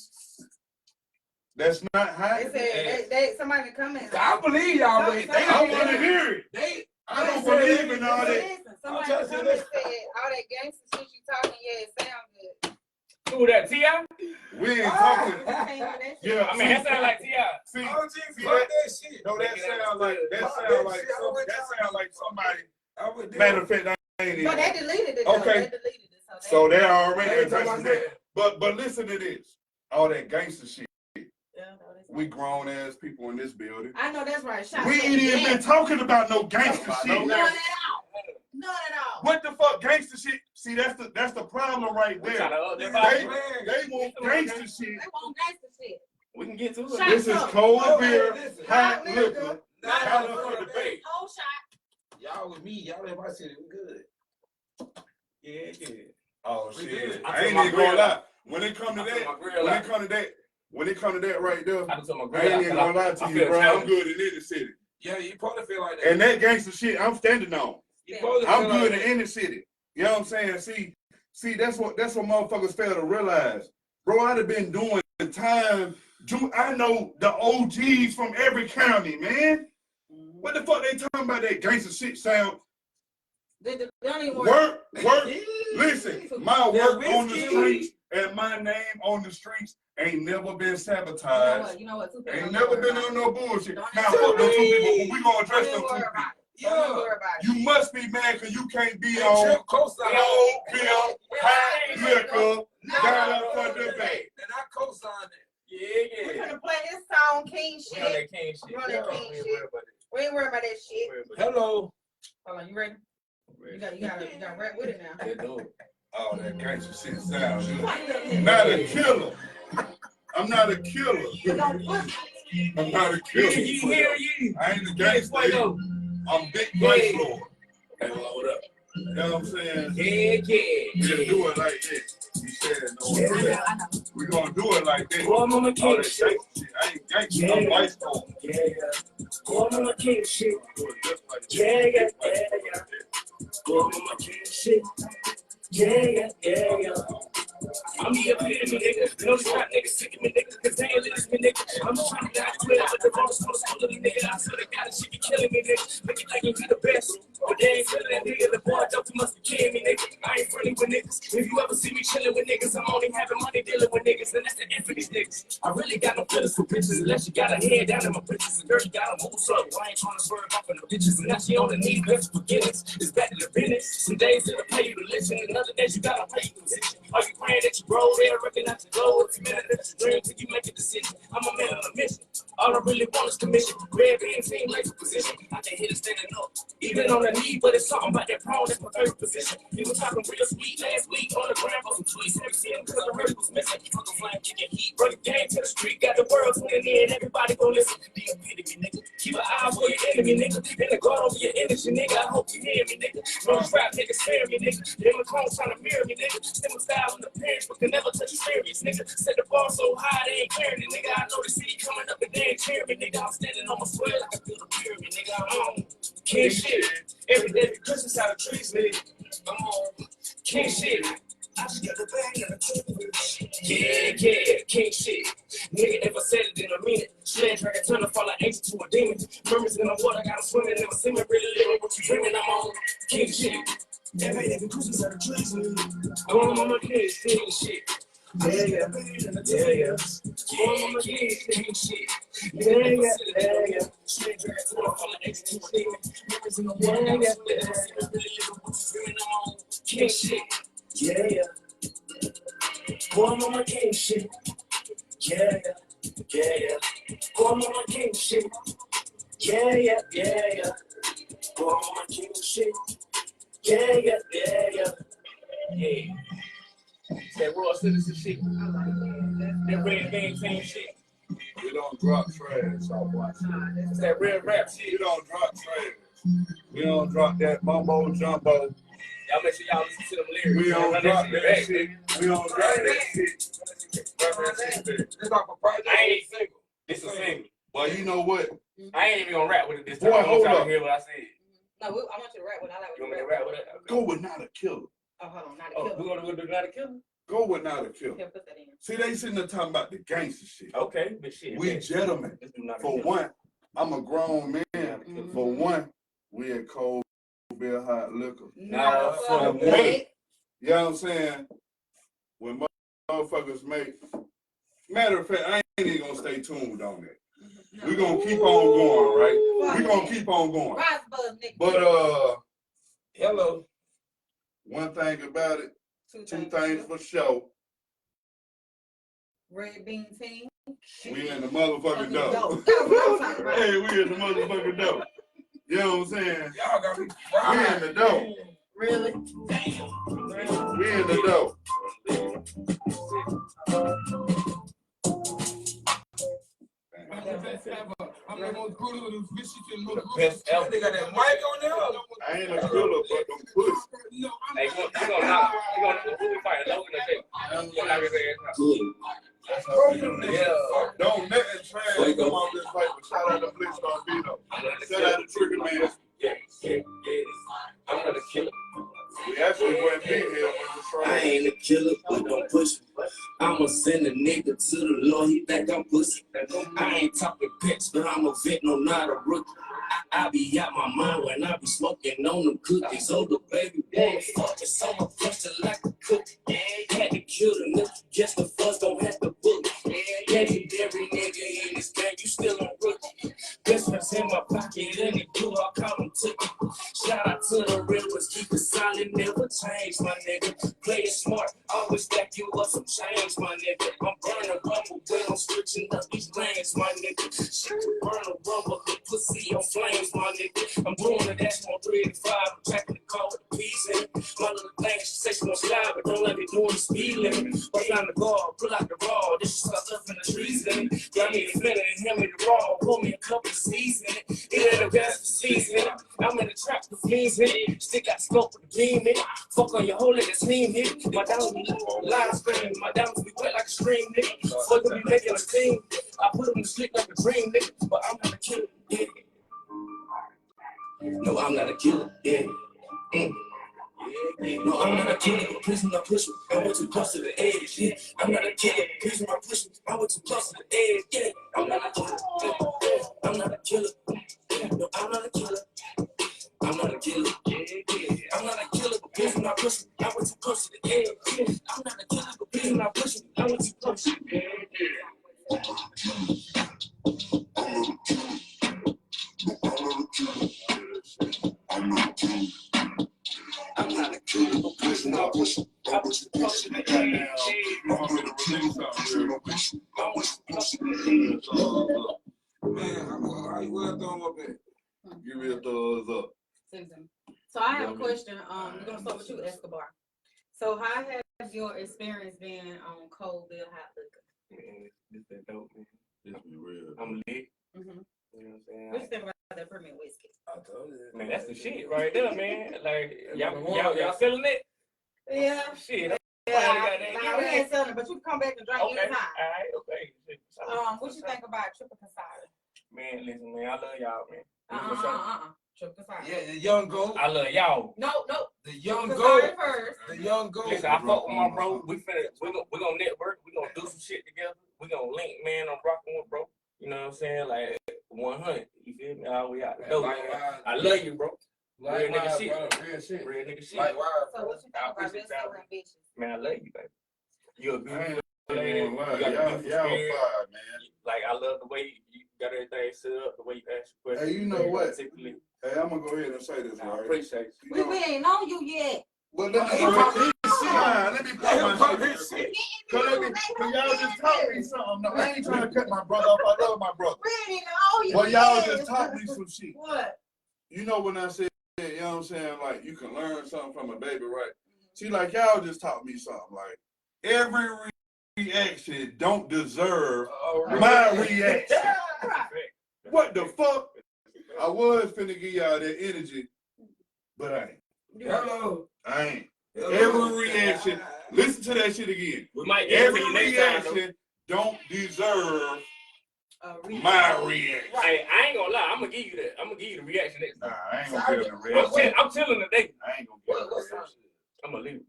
that's not hot. They said somebody coming. I believe y'all, but they I want to hear it. I don't believe in all that. Listen, somebody come and said all that gangster shit you talking, yeah, it sound good. Who that, T.I.? We ain't talking. Yeah, I mean, that sound like T.I. See, that shit. No, that sound like somebody. Matter of fact, I ain't even. But they deleted it. Okay. They deleted it. So they already addressing that. But listen to this. All that gangster shit. We grown ass people in this building. I know that's right. We ain't even been talking about no gangster shit. None at all. What the fuck gangster shit? See, that's the problem right there. They want gangster shit. We can get to it. This is cold beer, hot liquor. Not for the debate. Whole shot. Y'all with me, y'all in my city, we good. Yeah. Oh We shit! did. I ain't even gonna lie. When it come to that right there, I ain't even gonna lie to you, bro. I'm good in any city. Yeah, you probably feel like that. And that gangster shit, I'm standing on. I'm good in any city. You know what I'm saying? See, that's what motherfuckers fail to realize. Bro, I'd have been doing the time. I know the OGs from every county, man. What the fuck they talking about that gangster shit sound? Work. Listen, my work on the streets and my name on the streets ain't never been sabotaged. You know what? Ain't never been on no bullshit. Now fuck them 2 people, but we gonna address them 2 people. You must be mad because you can't be on cold beer, hot liquor, down up for debate. And I co-sign it. Yeah. We're gonna play this song, King Shit. We ain't worried about that shit. Hello. Hold on, you ready? You gotta rap with it now. Oh, that gangster shit sounds good. Not a killer. I'm not a killer. I'm not a killer. I ain't a gangster. I'm Big Laflare. Hey, what up? You know what I'm saying? Yeah. We gonna do it like this. He said, no, we gonna do it like this. Boy, mama king shit. I ain't gangster. I'm vice lord. Boy, mama king shit. Yeah. Boy, mama king shit. Yeah. I'm the epitome, nigga. No, these rap niggas sick of me, nigga. Cause they ain't listen me, nigga. I'm just trying to die to it, but the wrong school of me, nigga. I swear to God, this shit be killing me, nigga. Make it like you be the best. But they ain't feeling that nigga. The boy dope, you must be kidding me, nigga. I ain't friendly with niggas. If you ever see me chilling with niggas, I'm only having money dealing with niggas. And that's the end for these niggas. I really got no feelings for bitches unless you got a head down in my bitches. And girl, you gotta move slow. I ain't trying to swerve off in no bitches. And now she only need best beginnings. It's back to the business. Some days it'll pay you to listen, and other days you gotta pay your position. Are you praying that you grow there, recognize your goal? If you manifest your dream, till you make a decision. I'm a man on a mission. All I really want is commission. Red being team like a position. I can hit it standing up, even on the knee, but it's something about that prone that's my favorite position. You was talking real sweet last week on the ground for some tweets. Never seen him because I heard he was missing. Fucking flame kicking heat, bring the game to the street. Got the world tuning in, everybody gon' listen. Be a bit of me, nigga. Keep an eye for your enemy, nigga. And the guard over your energy, nigga. I hope you hear me, nigga. No trap, nigga, spare me, nigga. Them clones trying to mirror me, nigga. Similar style in the parents, but can never touch a serious, nigga. Set the bar so high, they ain't carrying it, nigga. I know the city coming up and they ain't cheering me, nigga. I'm standing on my square like I feel a pyramid, nigga. I'm on king shit. Every day, Christmas out of trees, nigga. I'm on king shit. I just got the bang and the yeah, king shit. Nigga, if I said it, then I mean it. Sledge dragon turn to fall like angel to a demon. Murmurs in the water, got them swimming, never see me really living what you dreaming. I'm on king shit. Every day, Christmas out of trees, nigga. I'm on my king shit. Yeah. Boy, I'm a king shit. Yeah. Sledge dragon turn to fall like angel to a demon. Murmurs in the water, got them swimming, never see me really living what you dreaming. I'm on king shit. Yeah. Boy, I'm on my king shit. Yeah. Boy, I'm on my king shit. Yeah. Boy, I'm on my king shit. Yeah. That raw citizen shit. That red gang team shit. We don't drop trash off watch. It's that real rap shit. We don't drop trash. We don't drop that mumbo jumbo. Y'all make sure y'all listen to them lyrics. We don't drop that shit. We don't drop that shit. This off a project. I ain't single. This is single. Well, you know what? I ain't even gonna rap with it this time. Boy, hold up. Hear what I said. No, I want you to rap with. I like You what want me you to rap. rap with it? Go with not a killer. Oh, hold on, not a Oh, killer. we're gonna do not a killer? Go with not a killer. Yeah, put that in. See, they sitting there talking about the gangster shit. Okay, but shit. We gentlemen. For one, I'm a grown man. Mm-hmm. For one, we at cold beer hot liquor. Nah, for the one. money. You know what I'm saying? When motherfuckers make, matter of fact, I ain't even gonna stay tuned on that. No. We gonna keep on going, right? We gonna keep on going. But hello. one thing about it, two things for sure. Red bean team. We in the motherfucking dough. Hey, Hey, we in the motherfucking dough. You know what I'm saying? Y'all got me. We in the dough. Really? We in the dough. I'm the most good with this bitch. You can look good. They got that mic on there. I ain't a killer, but them pussy. Hey, you gonna knock? You gonna fight a low in the day? You gonna knock his ass out? Yeah. Don't let it trash come off this fight, but shout out to Blitz Barbino. Shout out to Trigger Man. Yeah. I'm not a killer. We actually went big here when we I tried. ain't a killer, but don't push me. I'ma send a nigga to the Lord, he think I'm pussy. I ain't talking pets, but I'm a vet, no, not a rookie. I be out my mind when I be smoking on them cookies. Oh, the baby wanna fuck it, so I'm busted like a cookie. Had to kill the nigga, guess the fuzz don't have to book. Legendary nigga in this game, you still on rookie. Best friends in my pocket, and it do, I call them ticket. Shout out to the real ones, keep it solid, never change, my nigga. Play it smart, always stack you up some change, my nigga. I'm burning rubber when I'm switching up these lanes, my nigga. Shit to burn a rubber, the pussy on flames, my nigga. I'm doing it, that's my 385. I'm tracking the car with the peas in it. My little thing, she say she gon' slide, but don't let me do the speed limit. Right down the guard, pull out the raw. This shit stuck up in the trees in it. Got me a flint and hand me the raw. Pull me a couple of C's in it. It ain't the best for season. I'm in the trap, the fiends in it. Still got scope with the beam in it. Fuck on your whole leg, team hit. My diamonds be live spinning. My diamonds be wet like a stream, nigga. Fuck be making a team. I put them to sleep like a dream, nigga. But I'm not a killer, yeah. No, I'm not a killer, yeah. No, I'm not a killer, but please do not push me. I went too close to the edge, yeah. I'm not a killer, but please do not push me. I went too close to the edge, yeah. I'm not a killer, yeah. I'm not a killer. No, I'm not a killer. I'm not a killer, yeah. I'm not a killer, but please do not push me. I went too close to the edge, yeah. I'm not a killer, but please do not push me. I went too close, yeah. I'm not a killer, but please do not push me. I went too close to the edge, yeah. I'm not a killer, but please do not push me. I went too close to the edge. Man, how you will throw him up there? Give me a thumbs up. So I have a question. We're gonna start with you, Escobar. So how has your experience been on cold beer hot liquor? Man, this that dope, man. Let's be real. I'm lit. Mm-hmm. You know what I'm saying? What you think about that permit whiskey? I told you. Man, that's the shit right there, man. Like y'all selling it? Yeah. Shit. Yeah, we ain't selling it, but you can come back and drink Okay. anytime. All right. Okay. Shit. What you think about triple casada? Man, listen, man. I love y'all, man. Triple casada. Yeah, the young goat. I love y'all. No. The young Triple goat. casada first. The young goat. Listen, I fuck with my bro. We gonna network. We gonna do some shit together. We gonna link, man. I'm rocking with bro. You know what I'm saying? Like 100. You feel me? All we out the door. Likewise. I love you, bro. Real nigga Likewise, shit. bro. Real shit. Real nigga shit. Likewise. So what you think about this so ambitious? Man, I love you, baby. You a beautiful I lady. ain't You gonna lie. got a Y'all beautiful spirit. fire, man. Like, I love the way you got everything set up, the way you ask questions. Hey, you know what? Particularly. Hey, I'm gonna go ahead and say this, I right? appreciate you. You know, We ain't know you yet. well, let me pop his shit. Let me pop my His shit. Cause y'all just taught me something. No, I ain't trying to cut my brother off. I love my brother. We ain't even know you But yet. y'all just taught me some shit. What? You know when I said, you know what I'm saying, like you can learn something from a baby, right? See, like y'all just taught me something. Like every reaction don't deserve my reaction. What the fuck? I was finna give y'all that energy, but I ain't. Hello. I ain't. Every reaction, listen to that shit again. We might get Every reaction don't deserve my reaction. Hey, I ain't gonna lie. I'm gonna give you that. I'm gonna give you the reaction next time. Nah, I ain't gonna give you the reaction. I'm telling the day. I ain't gonna give you the reaction. I'm gonna leave.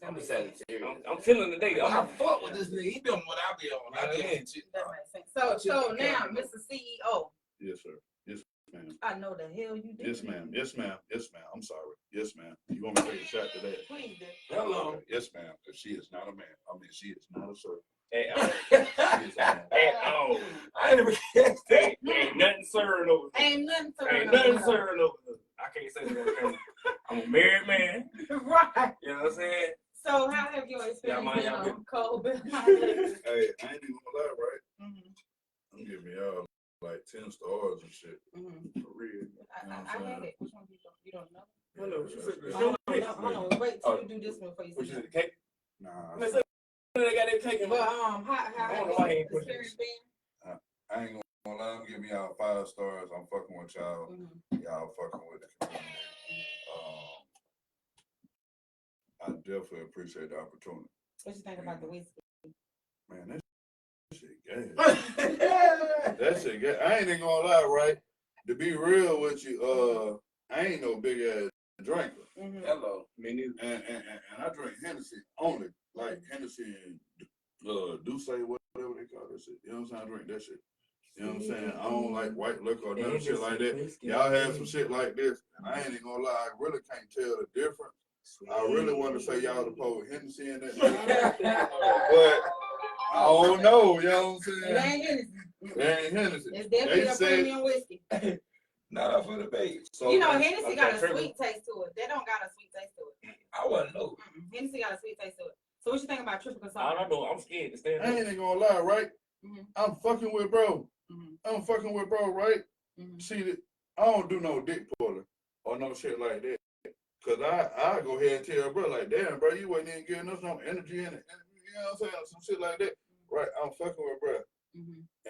I'm a Sagittarius. I'm telling the day. I fuck with this nigga. He doing what I be on. I get shit. That makes sense. So now, Mr. CEO. Yes, sir. Yes, ma'am. I know the hell you did. Yes, ma'am. Yes, ma'am. Yes, ma'am. I'm sorry. Yes, ma'am. You want me to take a shot to that? Please do. Hello. Okay. Yes, ma'am. Because she is not a man. I mean, she is not a sir. Hey, She is not. I ain't never guessed that. ain't nothing serving over there. Ain't nothing Ain't nothing serving over there. I can't say that on camera. I'm a married man. Right. You know what I'm saying? So how have your experience been y'all on cold bill? Hey, I ain't even gonna lie, right? Mm-hmm. I'm giving y'all like 10 stars and shit. Mm-hmm. For real. I had it. Which one you don't know? Hello. What you said? Hold on. Wait till you do this one before you What say you that. said? Cake? Nah, They got that cake in But my. how I don't know has why he your ain't put experience been? I ain't gonna lie. I'm giving y'all 5 stars. I'm fucking with y'all. Y'all fucking with the community. I definitely appreciate the opportunity. What you think about the whiskey? Man, that shit gas. That shit gas. I ain't even gonna lie, right? To be real with you, I ain't no big ass drinker. Hello. Me neither. And I drink Hennessy only. Like Hennessy and Douce, whatever they call that shit. You know what I'm saying? I drink that shit. You know what I'm saying? I don't like white liquor or none of shit like that. Y'all have some shit like this, and I ain't even gonna lie, I really can't tell the difference. I really want to say y'all to put Hennessy in that shit. But I don't know, you know what I'm saying? It ain't Hennessy. It ain't Hennessy. It's definitely a premium whiskey. Not up for the bait. So You know, Hennessy got a sweet taste to it. They don't got a sweet taste to it. I wouldn't know. Hennessy got a sweet taste to it. So what you think about triple I consumption? don't know. I'm scared to stand I up. ain't even gonna lie, right? I'm fucking with bro. I'm fucking with bro, right? See, I don't do no dick pulling or no shit like that. Cause I go ahead and tell bro, like, damn, bro, you wasn't even giving us no energy in it. You know what I'm saying? Some shit like that. Right, I'm fucking with bro.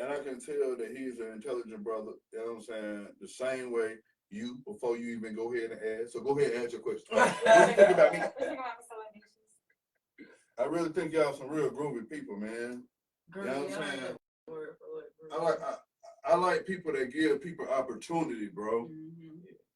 And I can tell that he's an intelligent brother. You know what I'm saying? The same way you, before you even go ahead and ask. So go ahead and answer your question. What do you think about me? I really think y'all some real groovy people, man. You know what I'm saying? I like people that give people opportunity, bro.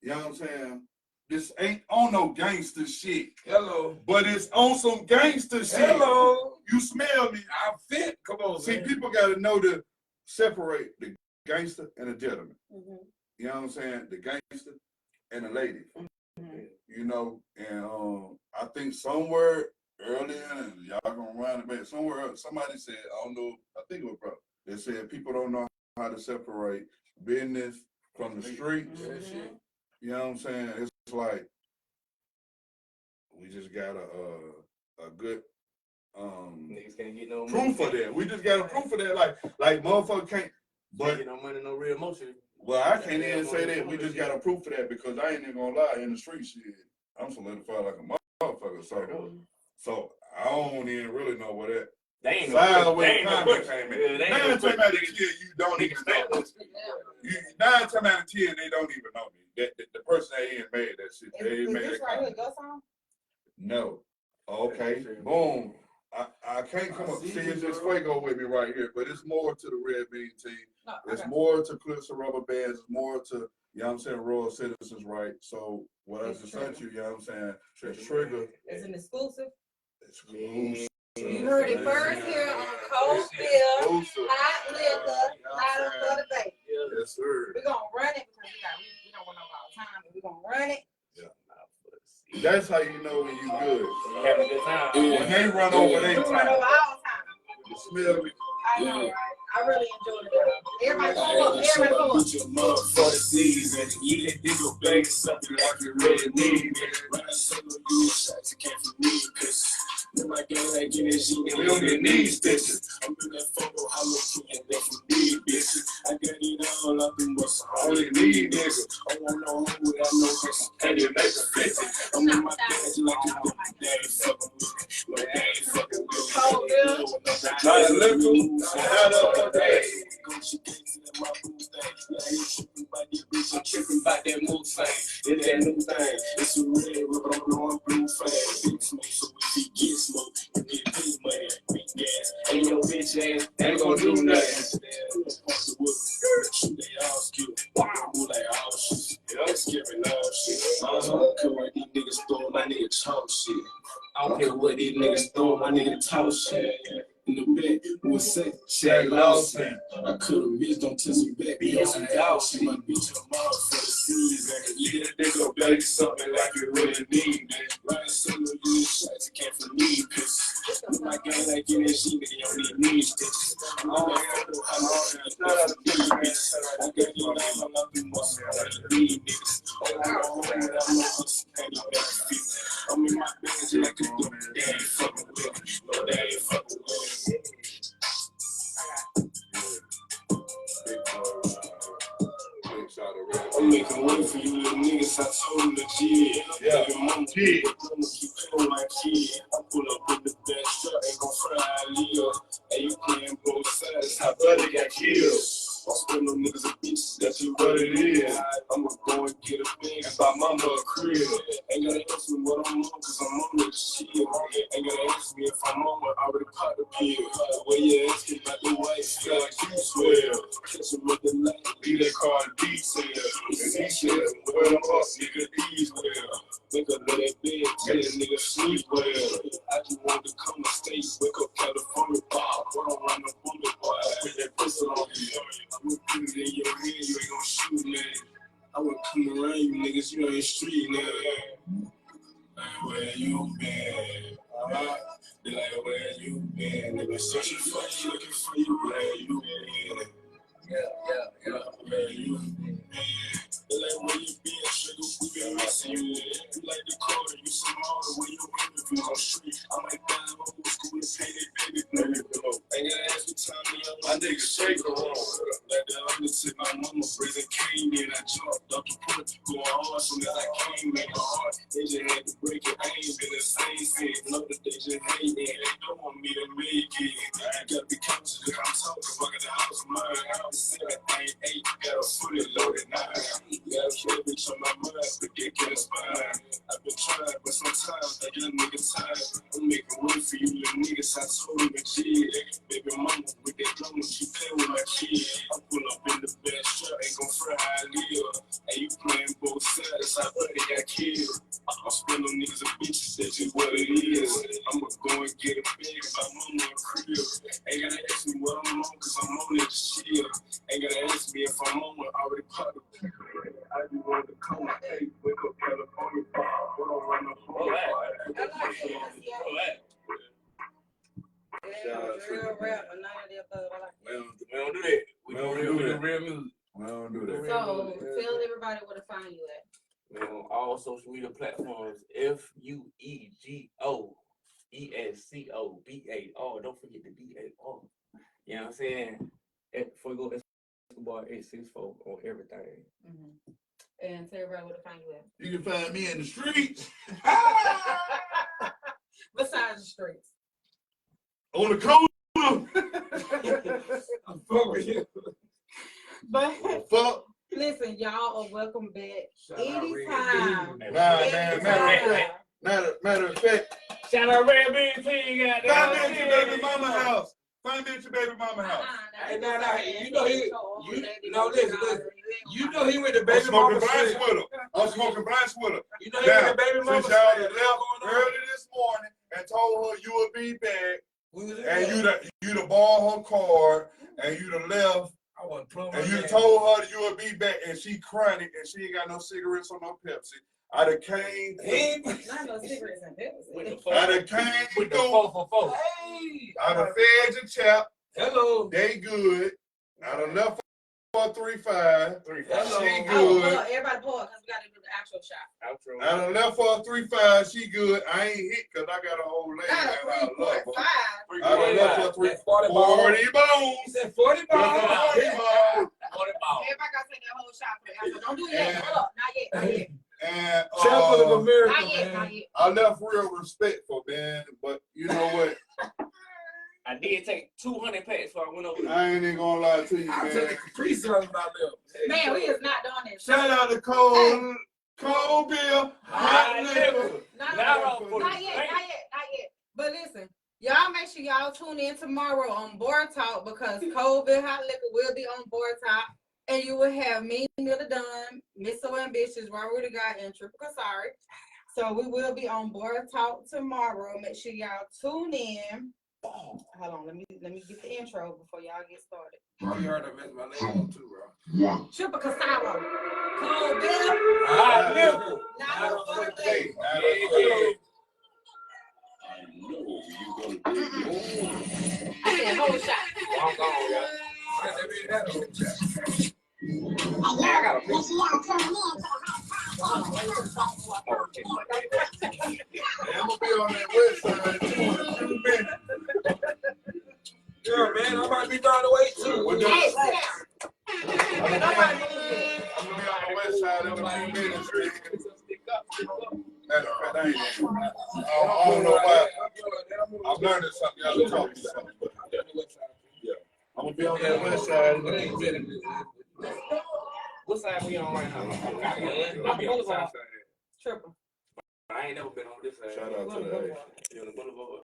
You know what I'm saying? This ain't on no gangster shit. Hello. But it's on some gangster shit. Hello. You smell me. I fit. Come on, See, man. people got to know to separate the gangster and the gentleman. You know what I'm saying? The gangster and the lady. You know, and I think somewhere earlier, and y'all gonna run it back, somewhere else, somebody said, I don't know, I think it was bro. They said people don't know how to separate business from the streets. You know what I'm saying? It's like we just got a good Niggas can't get no proof of that. We just got a proof of that. Like motherfucker can't. But get no money, no real emotion. Well, I can't even say that. We just got a proof of that because I ain't even gonna lie. In the street shit, I'm solidified like a motherfucker. So I don't even really know what that. They ain't Sideways no comment came in. 9 times out of 10, you don't even know. 9 times out of 10, they don't even know me. That the person that ain't made that shit. They ain't made that comment. No. Okay. Boom. I can't come up. See, it's just Fuego with me right here, but it's more to the Red Bean team. It's more to Clips and Rubber Bands. It's more to, you know what I'm saying, Royal Citizens, right? So what I just sent you, you know what I'm saying, it's Trigger. It's an exclusive. Exclusive. You heard it first here on Cold Bill, Hot Liquor, Hot on for the Bay. Yes, sir. We're gonna run it because we don't want no more time, but we're gonna run it. That's how you know when you good. Having a good time. When they run over their time. We run over our time. You smell me? I know, right? I really enjoyed it. Everybody go up. Everybody go up. Put your mug for the season. Eat it, dig a bake, something like you really need it. When I say no, you shots, you can't for me, cause my gang like you and she We don't get these bitches. I'm in that photo, how look you and that for me, bitches. I got it all up in what's All you need, nigga. I want no home without no bitch. Can you make a 50? I'm in my dad's like a daddy fucking with me. My daddy fucking with me. Not a little, not a day. I'm tripping about that move thing. It's that new thing. It's a red rubber on blue flag. Big smoke, so if he get smoke, you get big money, big gas. Ain't no bitch ass, ain't gonna do nothing. Shoot, they all skilled. Wow, like all shit. I'm scaring all shit. I don't care what these niggas throw, my nigga talk shit. I don't care what these niggas throw, my nigga talk shit. In the back, who say, shit lost me. I could've bitch, don't test me back. Be on some dog shit. My bitch, I'm out for the season. Yeah, they go back something like you really need, man. Right, solo, you shots, you can't for me, bitch. My gang like in that shit, nigga, you don't need me, bitch. I'm all like, I'm not a bitch, bitch. I got you now, I'm not the most, I need niggas. I'm in my bed, like a dude, they ain't fucking with me. No, they ain't fucking with me. I'm making way for you little niggas, I told them legit. Yeah, mama, keep playing my kid. I pull up in the back truck, ain't gon' fry I live. And you playing both sides, how buddy got killed. I spend no niggas a bitch, that's just what it is. I'ma go and get a bag, buy mama a crib. Ain't gonna ask me what I'm on, cause I'm on with the shit. Ain't gonna ask me if I'm on, I already popped the pill. Well, you asking about the wife, feel like you swear. Catch him with the light, leave that car in detail. Shit, well, I'm up, nigga, these well. Think of that bed, tell that nigga sleep well. I just want to come to state, wake up California, Bob. Put on the bullet, boy. I put that pistol on you. I would put it in your head, you ain't gon' shoot, man. I would come around you niggas, you ain't street, man. Where you been? They like, where you been? They been searching for you, looking for you, where you been? Yeah, where you been? They like, where you been, sugar, we been missing you. You like the quarter, you some more, the way you interview on street. I might buy an old school and pay that baby below. Ain't gotta ask me time, me on my niggas shake the room. Like the other tip, my mama raising came in, I jumped up the put, going hard, soon as I came in the heart. They just had to break it, I ain't been the same thing. Know that they just hate me, they don't want me to make it. I gotta be conscious that I'm talking, I got the house of mine. I said I ain't 8, got a fully loaded 9. Yeah, I can't bitch on my mind, but they get inspired. I've been trying, but sometimes I get a nigga tired. I'm making way for you little niggas, I told him legit. Baby mama with that drum, she play with my kid. I pull up in the best shirt, ain't gon' fry how I live. And you playing both sides, I buddy got killed. I'm spend on niggas and bitches, that's just what it is. I'ma go and get a bag, my mama a crib. Ain't gotta ask me what I'm on, cause I'm on that shit. Ain't gotta ask me if I'm on, I already popped the pill. I just wanted to come and hey, wake up California, put on run the whole Real rap, but none of the above. I like it. We don't do that. We don't do real music. We don't do that. So tell everybody where to find you at. Man, on all social media platforms, FuegoEscobar. Don't forget the BAR. You know what I'm saying? At FuegoEscobar 864 on everything. Mm-hmm. And tell everybody where to find you at. You can find me in the streets. Besides the streets. On the corner. I'm fucking you. But Fuck. listen, y'all are welcome back anytime. Matter of fact, Shout out Red Bean Team, goddamn. find me at your baby mama house. Find me at your baby mama house. Hey, nah, you know he, listen. You know he went to I'm baby smoking mama blunts shit. with her. I'm smoking blunts with her. You know he went to baby mama Since y'all shit. left early this morning and told her you would be back, We was in and there. you to borrow her card, and you to left, I wasn't pulling my and you gas. told her that you would be back, and she crying, and she ain't got no cigarettes or no Pepsi. I done came. Not no cigarettes and Pepsi. I done came With the through. 444. Hey. I done fed your chap. Hello. They good. I done left for 3-5. Hello. She Oh, good. everybody pull because we got to do the actual shot. I done left for 3-5. She good. I ain't hit because I got a whole lady. Not a And I love her. 3.5. I done left for 40 balls. 40 He bones. said 40 balls. 40 bones. 40 balls. Everybody got to take that whole shot for the actual. Don't do it yet. Hold up. Not yet. And Chapel of America, Not yet. man. Not yet. I left real respectful, man. But you know what? I did take 200 packs before I went over there. I ain't even gonna lie to you, I man. took the Capri Suns about them. Man, we is not doing this. Shout out to Cole, Cole Bill, hot liquor. Not Now, yet. But listen, y'all make sure y'all tune in tomorrow on Board Talk because COVID Hot Liquor will be on Board Talk. And you will have me, Miller Dunn, Miss So Ambitious, Robert the Guy, and Triple Casari. So we will be on Board Talk tomorrow. Make sure y'all tune in. Hold on, let me get the intro before y'all get started. Bro, you heard I messed my name up too, bro. Triple Casaro, Cole Bill, hot liquor. not on Hey, Thursday. I know you're gonna dig this. I said whole shot. I'm gone, y'all. I never even had a whole chat. I got a make sure y'all tune in to I'm gonna be on that west side too in a few minutes. Yeah, man, I might be down the way too. We're Hey, doing- sit I'm gonna be on the west side in a few minutes. Matter of fact, I don't know why. I'm learning something. Y'all taught me something. I'm gonna be on that west side in a few minutes. What side we on right now? I'm I be on the south side. Triple. I ain't never been on this side. Shout out to the You on the boulevard?